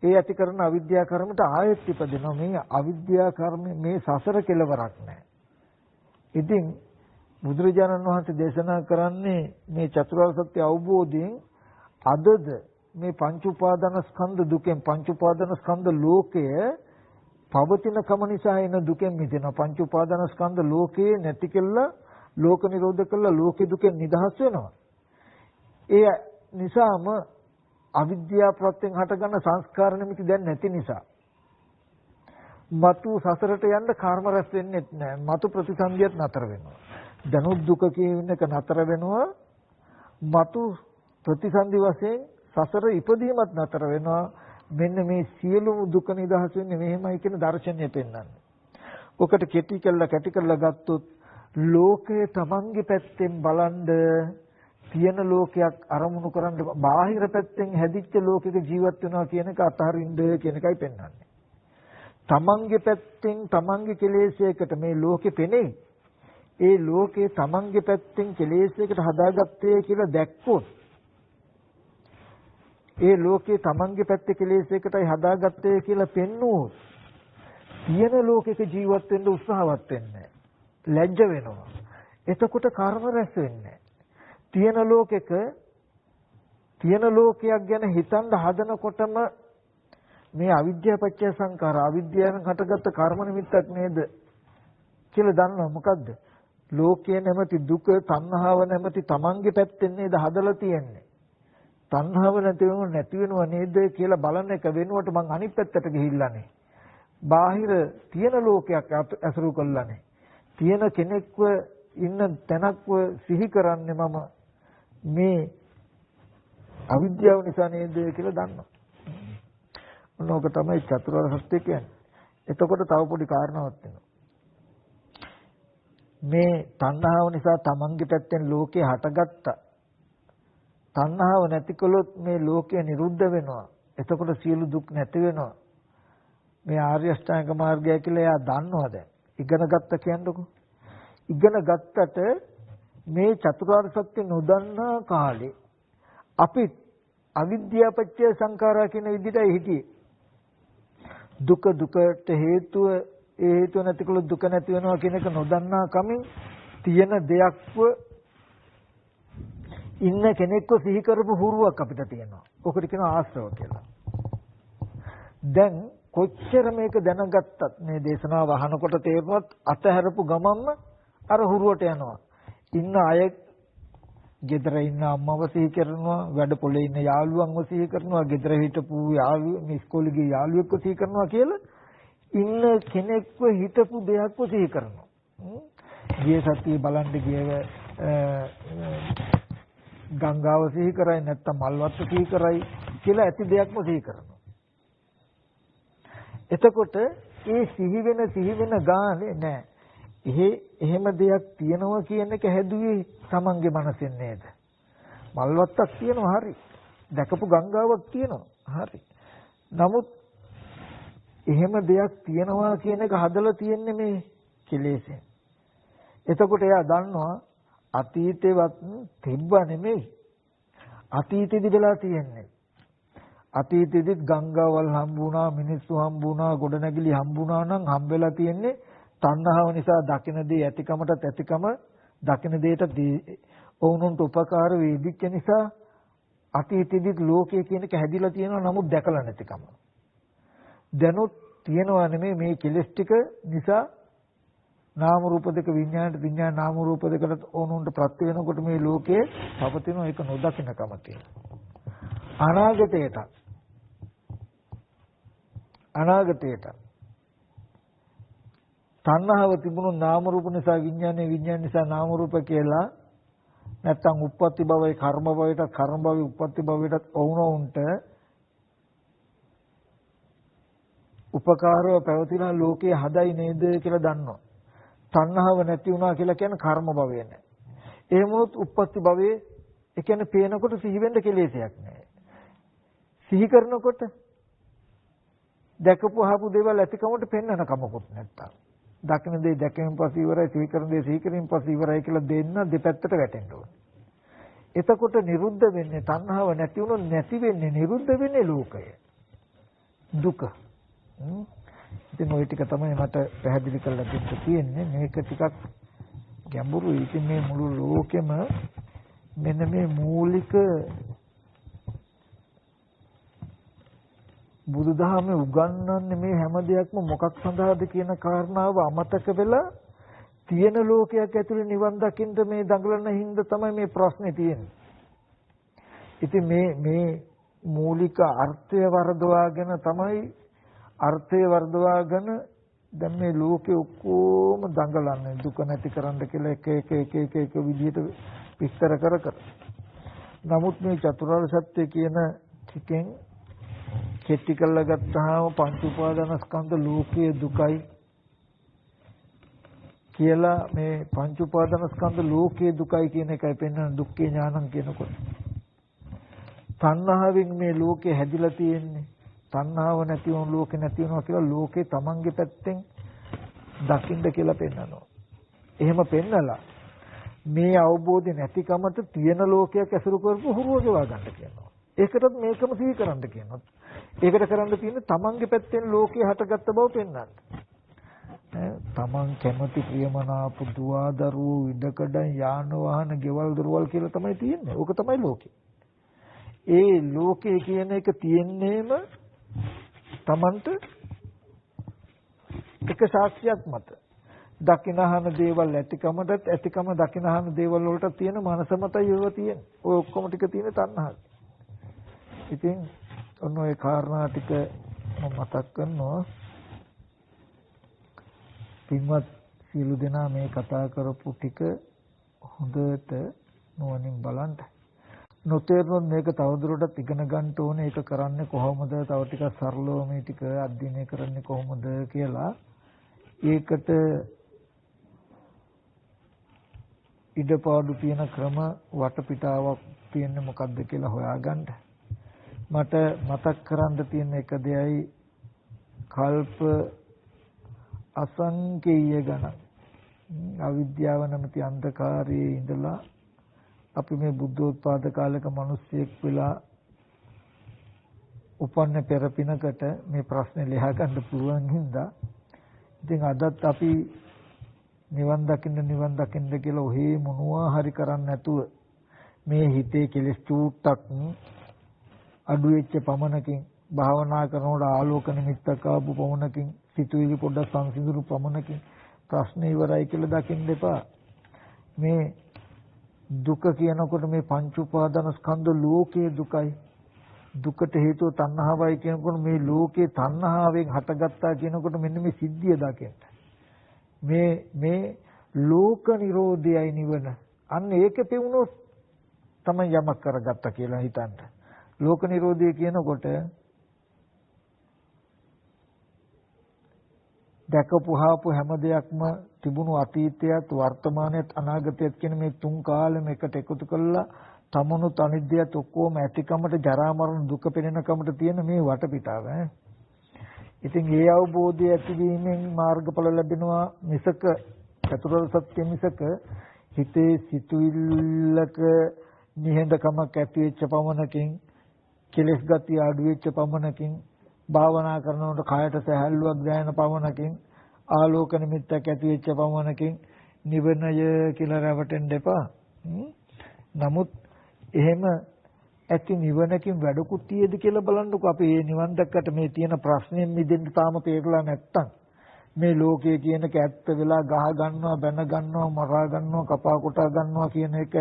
ඒ ඇති කරන අවිද්‍යා කර්මයට ආයෙත් ඉපදෙනවා. මේ අවිද්‍යා කර්ම මේ සසර කෙලවරක් නැහැ. ඉතින් බුදුරජාණන් වහන්සේ දේශනා කරන්නේ මේ චතුරාර්ය සත්‍ය අවබෝධයෙන් අදද මේ පංච උපාදාන ස්කන්ධ දුකෙන් පංච උපාදාන ස්කන්ධ ලෝකය පවතින කම නිසා එන දුකෙන් මිදෙනවා. පංච උපාදාන ස්කන්ධ ලෝකේ නැති කළා ලෝක නිරෝධ කළා ලෝකේ දුකෙන් නිදහස් වෙනවා. ඒ නිසාම අවිද්‍යාව ප්‍රත්‍යයෙන් හටගන්න සංස්කාර නිමිති දැන් නැති නිසා මතු සසරට යන්න කර්ම රැස් වෙන්නේ නැහැ. මතු ප්‍රතිසන්දියත් නතර වෙනවා. දනුත් දුක කියන එක නතර වෙනවා. මතු ප්‍රතිසන්දි වශයෙන් සසර ඉපදීමත් නතර වෙනවා. මෙන්න මේ සියලුම දුක නිදහස් වෙන්නේ මෙහෙමයි කියන දර්ශනය පෙන්වන්නේ. ඔකට කැටි කළා ගත්තොත් ලෝකය තමන්ගේ පැත්තෙන් බලන්ද තියෙන ලෝකයක් අරමුණු කරන්න බාහිර පැත්තෙන් හැදිච්ච ලෝකයක ජීවත් වෙනවා කියන එක අතහරින්න කියන එකයි පෙන්වන්නේ. තමන්ගේ පැත්තෙන් තමන්ගේ කෙලෙසයකට මේ ලෝකෙ පෙනේ. ඒ ලෝකේ තමන්ගේ පැත්තෙන් කෙලෙසයකට හදාගත්තේ කියලා දැක්කොත් ඒ ලෝකේ තමන්ගේ පැත්තේ කෙලෙසයකටයි හදාගත්තේ කියලා පෙන්නුවොත් තියෙන ලෝකයක ජීවත් වෙන්න උත්සාහවත් වෙන්නේ ලැජ්ජ වෙනවා. එතකොට කර්ම රැස් වෙන්නේ තියෙන ලෝකයක් ගැන හිතන්න හදනකොටම මේ අවිද්‍යාව පත්‍ය සංකාර අවිද්‍යාවෙන් හටගත්ත කර්ම නිමිත්තක් නේද කියලා දන්නවා. මොකද්ද? ලෝකයේ නැමැති දුක තණ්හාව නැමැති තමන්ගේ පැත්තෙන් නේද හදලා තියෙන්නේ. තණ්හාව නැති වෙනව නේද කියලා බලන එක වෙනුවට මං අනිත් පැත්තට ගිහිල්ලානේ. බාහිර තියෙන ලෝකයක් අසුරු කළානේ. තියෙන කෙනෙක්ව ඉන්න තැනක්ව සිහි කරන්නේ මම මේ අවිද්‍යාව නිසා නේද කියලා දන්නවා. මොනෝක තමයි චතුරාර්ය සත්‍ය කියන්නේ. එතකොට තව පොඩි කාරණාවක් තියෙනවා. මේ තණ්හාව නිසා තමන්ගේ පැත්තෙන් ලෝකේ හටගත්තා. තණ්හාව නැති කළොත් මේ ලෝකය නිරුද්ධ වෙනවා. එතකොට සියලු දුක් නැති වෙනවා. මේ ආර්ය අෂ්ටාංග මාර්ගය කියලා එයා දන්නවා දැන්. ඉගෙන ගත්ත කියන්නකො. ඉගෙන ගත්තට මේ චතුරාර්ය සත්‍ය නොදන්නා කාලේ අපි අවිද්‍යාව පත්‍ය සංඛාරා කියන විදිහටයි හිටියේ. දුකට හේතුව ඒ හේතුව නැතිකලොත් දුක නැති වෙනවා කියන එක නොදන්නා කමින් තියෙන දෙයක්ව ඉන්න කෙනෙක්ව සිහි කරපු හුරුවක් අපිට තියෙනවා. ඔකට කියනවා ආශ්‍රව කියලා. දැන් කොච්චර මේක දැනගත්තත් මේ දේශනාව අහනකොට තේරුණත් අතහැරපු ගමන්ම අර හුරුවට යනවා. ඉන්න අය ගෙදර ඉන්න අම්මව සිහි කරනවා, වැඩ පොලේ ඉන්න යාළුවන්ව සිහි කරනවා, ගෙදර හිටපු යාළුවෝ මේ ඉස්කෝලේ ගිය යාළුවෙක්ව සිහි කරනවා කියලා ඉන්න කෙනෙක්ව හිටපු දෙයක්ව සිහි කරනවා. ගිය සතියේ බලන්න ගියව ගංගාව සිහි කරයි නැත්නම් මල්වත්ත සිහි කරයි කියලා ඇති දෙයක්ම සිහි කරනවා. එතකොට ඒ සිහි වෙන ගානේ නෑ. එහෙම දෙයක් තියෙනවා කියන එක හැදුවේ තමන්ගේ මනසෙන් නේද? මල්වත්තක් තියෙනවා හරි. දැකපු ගංගාවක් තියෙනවා හරි. නමුත් එහෙම දෙයක් තියෙනවා කියන එක හදලා තියෙන්නේ මේ කෙලෙසෙන්. එතකොට එයා දන්නවා අතීතේවත් තිබ්බ නෙමෙයි. අතීතෙදි වෙලා තියෙන්නේ. අතීතෙදිත් ගංගාවල් හම්බුණා, මිනිස්සු හම්බුණා, ගොඩනැගිලි හම්බුණා නම් හම්බෙලා තියෙන්නේ තණ්හාව නිසා දකින දේ ඇතිකමටත් ඇතිකම දකින දෙයට ඔවුන්ට උපකාර වේදිච්ච නිසා අතීතෙදිත් ලෝකය කියන එක හැදිලා තියෙනවා. නමුත් දැකලා නැතිකම. දැනුත් තියෙනවා නෙමෙයි මේ කෙලස් ටික නිසා නාම රූප දෙක විඥාණයට විඥාන නාම රූප දෙකට ඕනොන්ට ප්‍රත්‍ය වෙනකොට මේ ලෝකයේ පවතින එක නොදකින්නකම තියෙනවා. අනාගතයට තණ්හාව තිබුණු නාම රූප නිසා විඥානය විඥාන නිසා නාම රූප කියලා නැත්තම් උප්පත්ති භවයේ කර්ම භවයට කර්ම භවයේ උප්පත්ති භවයට ඕනොන්ට උපකාරව පැවතිලා ලෝකේ හදයි නේද කියලා දන්නවා. තණ්හාව නැති වුණා කියලා කියන්නේ කර්ම භවය නෑ. එහෙම වුණොත් උප්පත්ති භවයේ ඒ කියන්නේ පේනකොට සිහි වෙන්න කෙලෙසයක් නෑ. සිහි කරනකොට දැකපු අහපු දේවල් ඇතිකමට පෙන්වන කමකුත් නැත්තම්. දකින්න දේ දැකීමෙන් පස්සේ ඉවරයි, සිහි කරන දේ සිහි කිරීමෙන් පස්සේ ඉවරයි කියලා දෙන්න දෙපැත්තට වැටෙන්න ඕනේ. එතකොට නිරුද්ධ වෙන්නේ තණ්හාව නැති වුණොත් නැති වෙන්නේ නිරුද්ධ වෙන්නේ ලෝකය. දුක. ඉතින් ওই ටික තමයි මට පැහැදිලි කරලා දෙන්න තියෙන්නේ. මේක ටිකක් ගැඹුරුයි. ඉතින් මේ මුළු ලෝකෙම මෙන්න මේ මූලික බුදුදහමේ උගන්වන්නේ මේ හැම දෙයක්ම මොකක් සඳහාද කියන කාරණාව අමතක වෙලා තියෙන ලෝකයක් ඇතුලේ නිවන් දකින්න මේ දඟලන හින්දා තමයි මේ ප්‍රශ්නේ තියෙන්නේ. ඉතින් මේ මූලික අර්ථය වර්ධවාගෙන තමයි අර්ථය වර්ධවාගෙන දැන් මේ ලෝකේ ඔක්කොම දඟලන්නේ දුක නැති කරන්න කියලා එක විදිහට විස්තර කර. නමුත් මේ චතුරාර්ය සත්‍ය කියන ටිකෙන් කෙටි කරලා ගත්තාම පංච උපාදානස්කන්ධ ලෝකයේ දුකයි කියලා මේ පංච උපාදානස්කන්ධ ලෝකයේ දුකයි කියන එකයි පෙන්වන දුක්ඛේ ඥානං කියනකොට. තණ්හාවෙන් මේ ලෝකේ හැදිලා තියෙන්නේ. තණ්හාව නැති වුණු ලෝකේ නැති වෙනවා කියලා ලෝකේ තමන්ගේ පැත්තෙන් දකින්න කියලා පෙන්වනවා. එහෙම පෙන්නලා මේ අවබෝධය නැතිකමට තියෙන ලෝකයක් ඇසුරු කරපු හුරුව ගෙවා ගන්න කියනවා. ඒකටත් මේකම සිහි කරන්න කියනවා. ඒකට කරන්න තියෙන්නේ තමන්ගේ පැත්තෙන් ලෝකේ හටගත්ත බව පෙන්වන්න. තමන් කැමති ප්‍රියමනාප දුව දරුවෝ ඉඩකඩ යාන වාහන ගෙවල් දොරවල් කියලා තමයි තියෙන්නේ. ඕක තමයි ලෝකේ. ඒ ලෝකේ කියන එක තියෙන්නේම තමන්ට එක සාක්ෂියක් මත. දකිනහන දේවල් ඇතිකමටත් ඇතිකම දකිනහන දේවල් වලට තියෙන මනස මතයි ඒව තියෙන්නේ. ඔය ඔක්කොම ටික තියෙන තණ්හාව. ඉතින් ඔන්න ඔය කාරණා ටික මම මතක් කරනවා. පින්වත් සියලු දෙනා මේ කතා කරපු ටික හොඳට නුවණින් බලන්න. නොතේරුනොත් මේක තවදුරටත් ඉගෙන ගන්න ඕනේ. ඒක කරන්නේ කොහොමද? තව ටිකක් සරලව මේ ටික අධ්‍යයනය කරන්නේ කොහොමද කියලා ඒකට ඉඩපාඩු තියෙන ක්‍රම වටපිටාවක් තියෙන්නේ මොකක්ද කියලා හොයාගන්න. මට මතක් කරන්න තියෙන එක දෙයයි කල්ප අසංකේය ගණන් අවිද්‍යාව නැමැති අන්ධකාරයේ ඉඳලා අපි මේ බුද්ධෝත්පාද කාලයක මිනිස්සෙක් වෙලා උපන්න පෙර පිනකට මේ ප්‍රශ්නේ ලියා ගන්න පුළුවන් හින්දා ඉතින් අදත් අපි නිවන් දකින්න කියලා ඔහේ මොනවා හරි කරන්නේ නැතුව මේ හිතේ කෙලෙස් චූට්ටක් අඩු වෙච්ච පමණකින් භාවනා කරනකොට ආලෝක නිමිත්තක් ආපු පමණකින් සිතුවිලි පොඩ්ඩක් සංසිඳුණු පමණකින් ප්‍රශ්න ඉවරයි කියලා දකින්න එපා. මේ දුක කියනකොට මේ පංච උපාදාන ස්කන්ධ ලෝකයේ දුකයි. දුකට හේතුව තණ්හාවයි කියනකොට මේ ලෝකේ තණ්හාවෙන් හටගත්තා කියනකොට මෙන්න මේ සිද්ධිය දකින්න. මේ ලෝක නිරෝධයයි නිවන. අන්න ඒක පෙවුනොත් තමයි යමක් කරගත්තා කියලා හිතන්න. ලෝක නිරෝධය කියනකොට දැකපුහාපු හැම දෙයක්ම තිබුණු අතීතයත් වර්තමානයත් අනාගතයත් කියන මේ තුන් කාලෙම එකට එකතු කරලා තමනුත් අනිත්‍යයත් ඔක්කොම ඇතිකමට ජරා මරණ දුක පෙනෙනකමට තියෙන මේ වටපිටාව. ඉතින් ඒ අවබෝධය ඇතිවීමෙන් මාර්ගඵල ලැබෙනවා මිසක චතුරාර්ය සත්‍ය මිසක හිතේ සිතුවිල්ලක නිහඬකමක් ඇති වෙච්ච පමණකින් කෙලස් ගතිය අඩු වෙච්ච පමණකින් භාවනා කරනකොට කායට සැහැල්ලුවක් දැනෙන පමණකින් ආලෝක නිමිත්තක් ඇති වෙච්ච පමණකින් නිවනය කියලා රැවටෙන්න එපා. නමුත් එහෙම ඇති නිවනකින් වැඩකුත් තියෙද කියලා බලන්නකො. අපි මේ නිවන් දැක්කට මේ තියෙන ප්‍රශ්නෙන් මිදෙන්න තාම තේරලා නැත්තම් මේ ලෝකයේ කියන එක ඇත්ත වෙලා ගහ ගන්නවා, බැන ගන්නවා, මරා ගන්නවා, කපා කොටා ගන්නවා කියන එක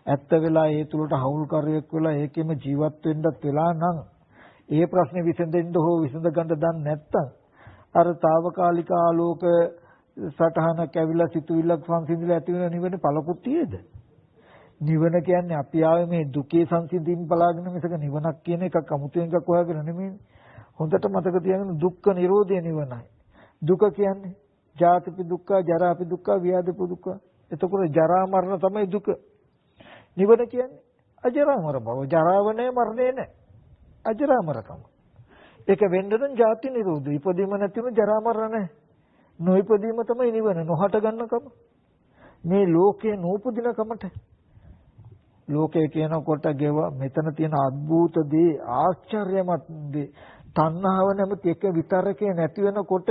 ඇත්ත වෙලා ඒ තුලට හවුල්කාරයෙක් වෙලා ඒකෙම ජීවත් වෙන්නත් වෙලා නම් ඒ ප්‍රශ්නේ විසඳෙන්න හෝ විසඳ ගන්න දන්නේ නැත්තම් අර తాවකාලික ආලෝක සටහනක් ඇවිල්ලා සිතුවිල්ලක් සංසිඳිලා ඇති වෙන නිවන පළකුත් තියේද? නිවන කියන්නේ අපි ආවේ මේ දුකේ සංසිඳීම බලාගෙන මිසක නිවනක් කියන එකක් අමුතුවෙන් එකක් හොයාගෙන නෙමෙයි. හොඳට මතක තියාගන්න දුක්ඛ නිරෝධය නිවනයි. දුක කියන්නේ ජාතිපි දුක්ඛ, ජරාපි දුක්ඛ, ව්‍යාධිපි දුක්ඛ. එතකොට ජරා මරණ තමයි දුක. නිවන කියන්නේ අජරාමර බව. ජරාව නැහැ, මරණය නැහැ. අජරාමරකම. ඒක වෙන්න නම් ජාති නිරෝධය. ඉපදීම නැතිව ජරා මරණ නැහැ. නොඉපදීම තමයි නිවන. නොහට ගන්නකම. මේ ලෝකේ නූපදින කමට. ලෝකේ කියනකොට ගෙව මෙතන තියෙන අద్భుත දේ, ආශ්චර්යමත් දේ, තණ්හාව නැමැති එක විතරකේ නැති වෙනකොට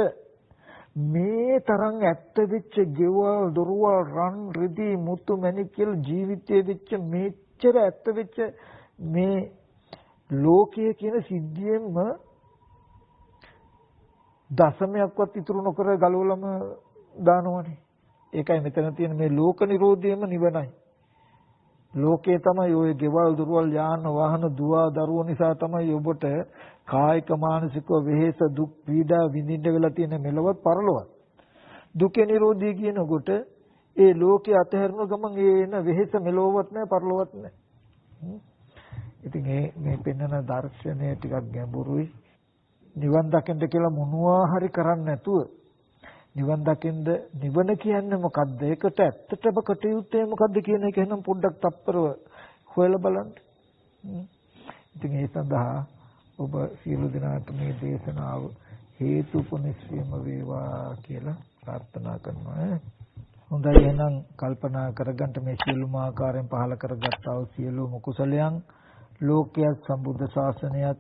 මේ තරම් ඇත්ත වෙච්ච ගෙවල්, දොරවල්, රන්, රිදී, මුතු, මණික් කියලා ජීවිතයේ වෙච්ච මෙච්චර ඇත්ත වෙච්ච මේ ලෝකයේ කියන සිද්ධියෙන්ම දශමයක්වත් ඉතුරු නොකර ගලවලම දානවනේ. ඒකයි මෙතන තියෙන මේ ලෝක නිරෝධයම නිවනයි. ලෝකේ තමයි ඔය ගෙවල් දොරවල් යාන වාහන දුව දරුවෝ නිසා තමයි ඔබට කායික මානසික වෙහෙස දුක් පීඩා විඳින්න වෙලා තියෙන මෙලවත් පරලොවත්. දුකේ නිරෝධය කියනකොට ඒ ලෝකේ අතහැරන ගමන් ඒ එන වෙහෙස මෙලොවත් නැහැ පරලොවත් නැහැ. ඉතින් මේ පෙන්වන දර්ශනය ටිකක් ගැඹුරුයි. නිවන් දකින්න කියලා මොනවා හරි කරන්නේ නැතුව නිවන් දකින්න නිවන කියන්නේ මොකද්ද? ඒකට ඇත්තටම කටයුත්තේ මොකද්ද කියන එක එහෙනම් පොඩ්ඩක් තප්පරව හොයලා බලන්න. ඉතින් ඒ සඳහා ඔබ සියලු දෙනාට මේ දේශනාව හේතුපොනිස්සියම වේවා කියලා ප්‍රාර්ථනා කරනවා. හොඳයි එහෙනම් කල්පනා කරගන්න මේ සියලුම ආකාරයෙන් පහල කරගත්තා වූ සියලුම කුසලයන් ලෝකයේ සම්බුද්ධ ශාසනයත්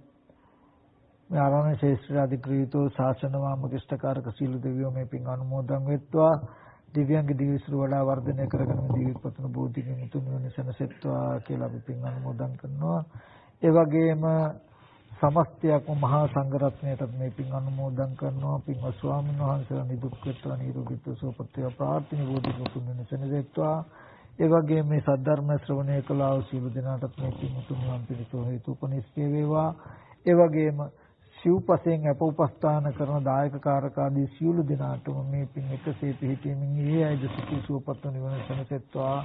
මේ ආරණ්‍ය ශේෂ්ත්‍ර අධිග්‍රහීතෝ ශාසන වාමකිෂ්ඨකාරක සීල දෙවියෝ මේ පින් අනුමෝදන් වෙත්වා දිව්‍යංග දිවිසුර වඩා වර්ධනය කරගෙන මේ දිවිපතන බෝධිගින් උතුම් නිවන සැනසෙත්වා කියලා අපි පින් අනුමෝදන් කරනවා. ඒ වගේම සමස්තයක් මහා සංඝරත්නයටත් මේ පින් අනුමෝදන් කරනවා. පින්වත් ස්වාමීන් වහන්සේලා නිදුක්කත්ව නිරෝගීත්ව සුවපත්ව ප්‍රාර්ථනා බෝධිගින් උතුම් නිවන සැනසෙත්වා. ඒ වගේම මේ සද්ධර්ම ශ්‍රවණය කළා වූ සීල දෙනාටත් මේ පින් උතුම් නිවන් පිණිස හේතුපනිස්කේ වේවා. ඒ වගේම සිව්පසෙන් අප උපස්ථාන කරන දායක කාරකාදී සියලු දෙනාටම මේ පින් එකසේ පිහිටීමෙන් ඒ අයද සුඛී සුවපත් නිවන සැනසෙත්වා.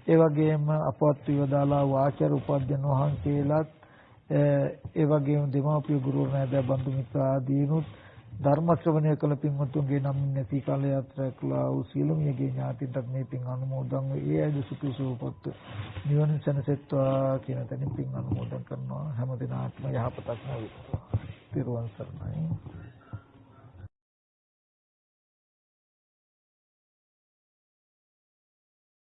ඒ වගේම අපවත් විවදාලා වාචාර උපද්දන වහන්සේලාත් ඒ වගේම දෙමාපිය ගුරු නැද බඳු මිත්‍ර ආදීනුත් ධර්ම ශ්‍රවණය කළ පින්වත්තුන්ගේ නම් නැති කාල යාත්‍රා කළා වූ සියලුම යගේ ඥාතින්ට මේ පින් අනුමෝදන් වේ. ඒ අයද සුඛී සුවපත් නිවන සැනසෙත්වා කියන තැනින් පින් අනුමෝදන් කරනවා. හැම දිනාත්ම යහපතක් වේවා. තිරුවන් සරණයි.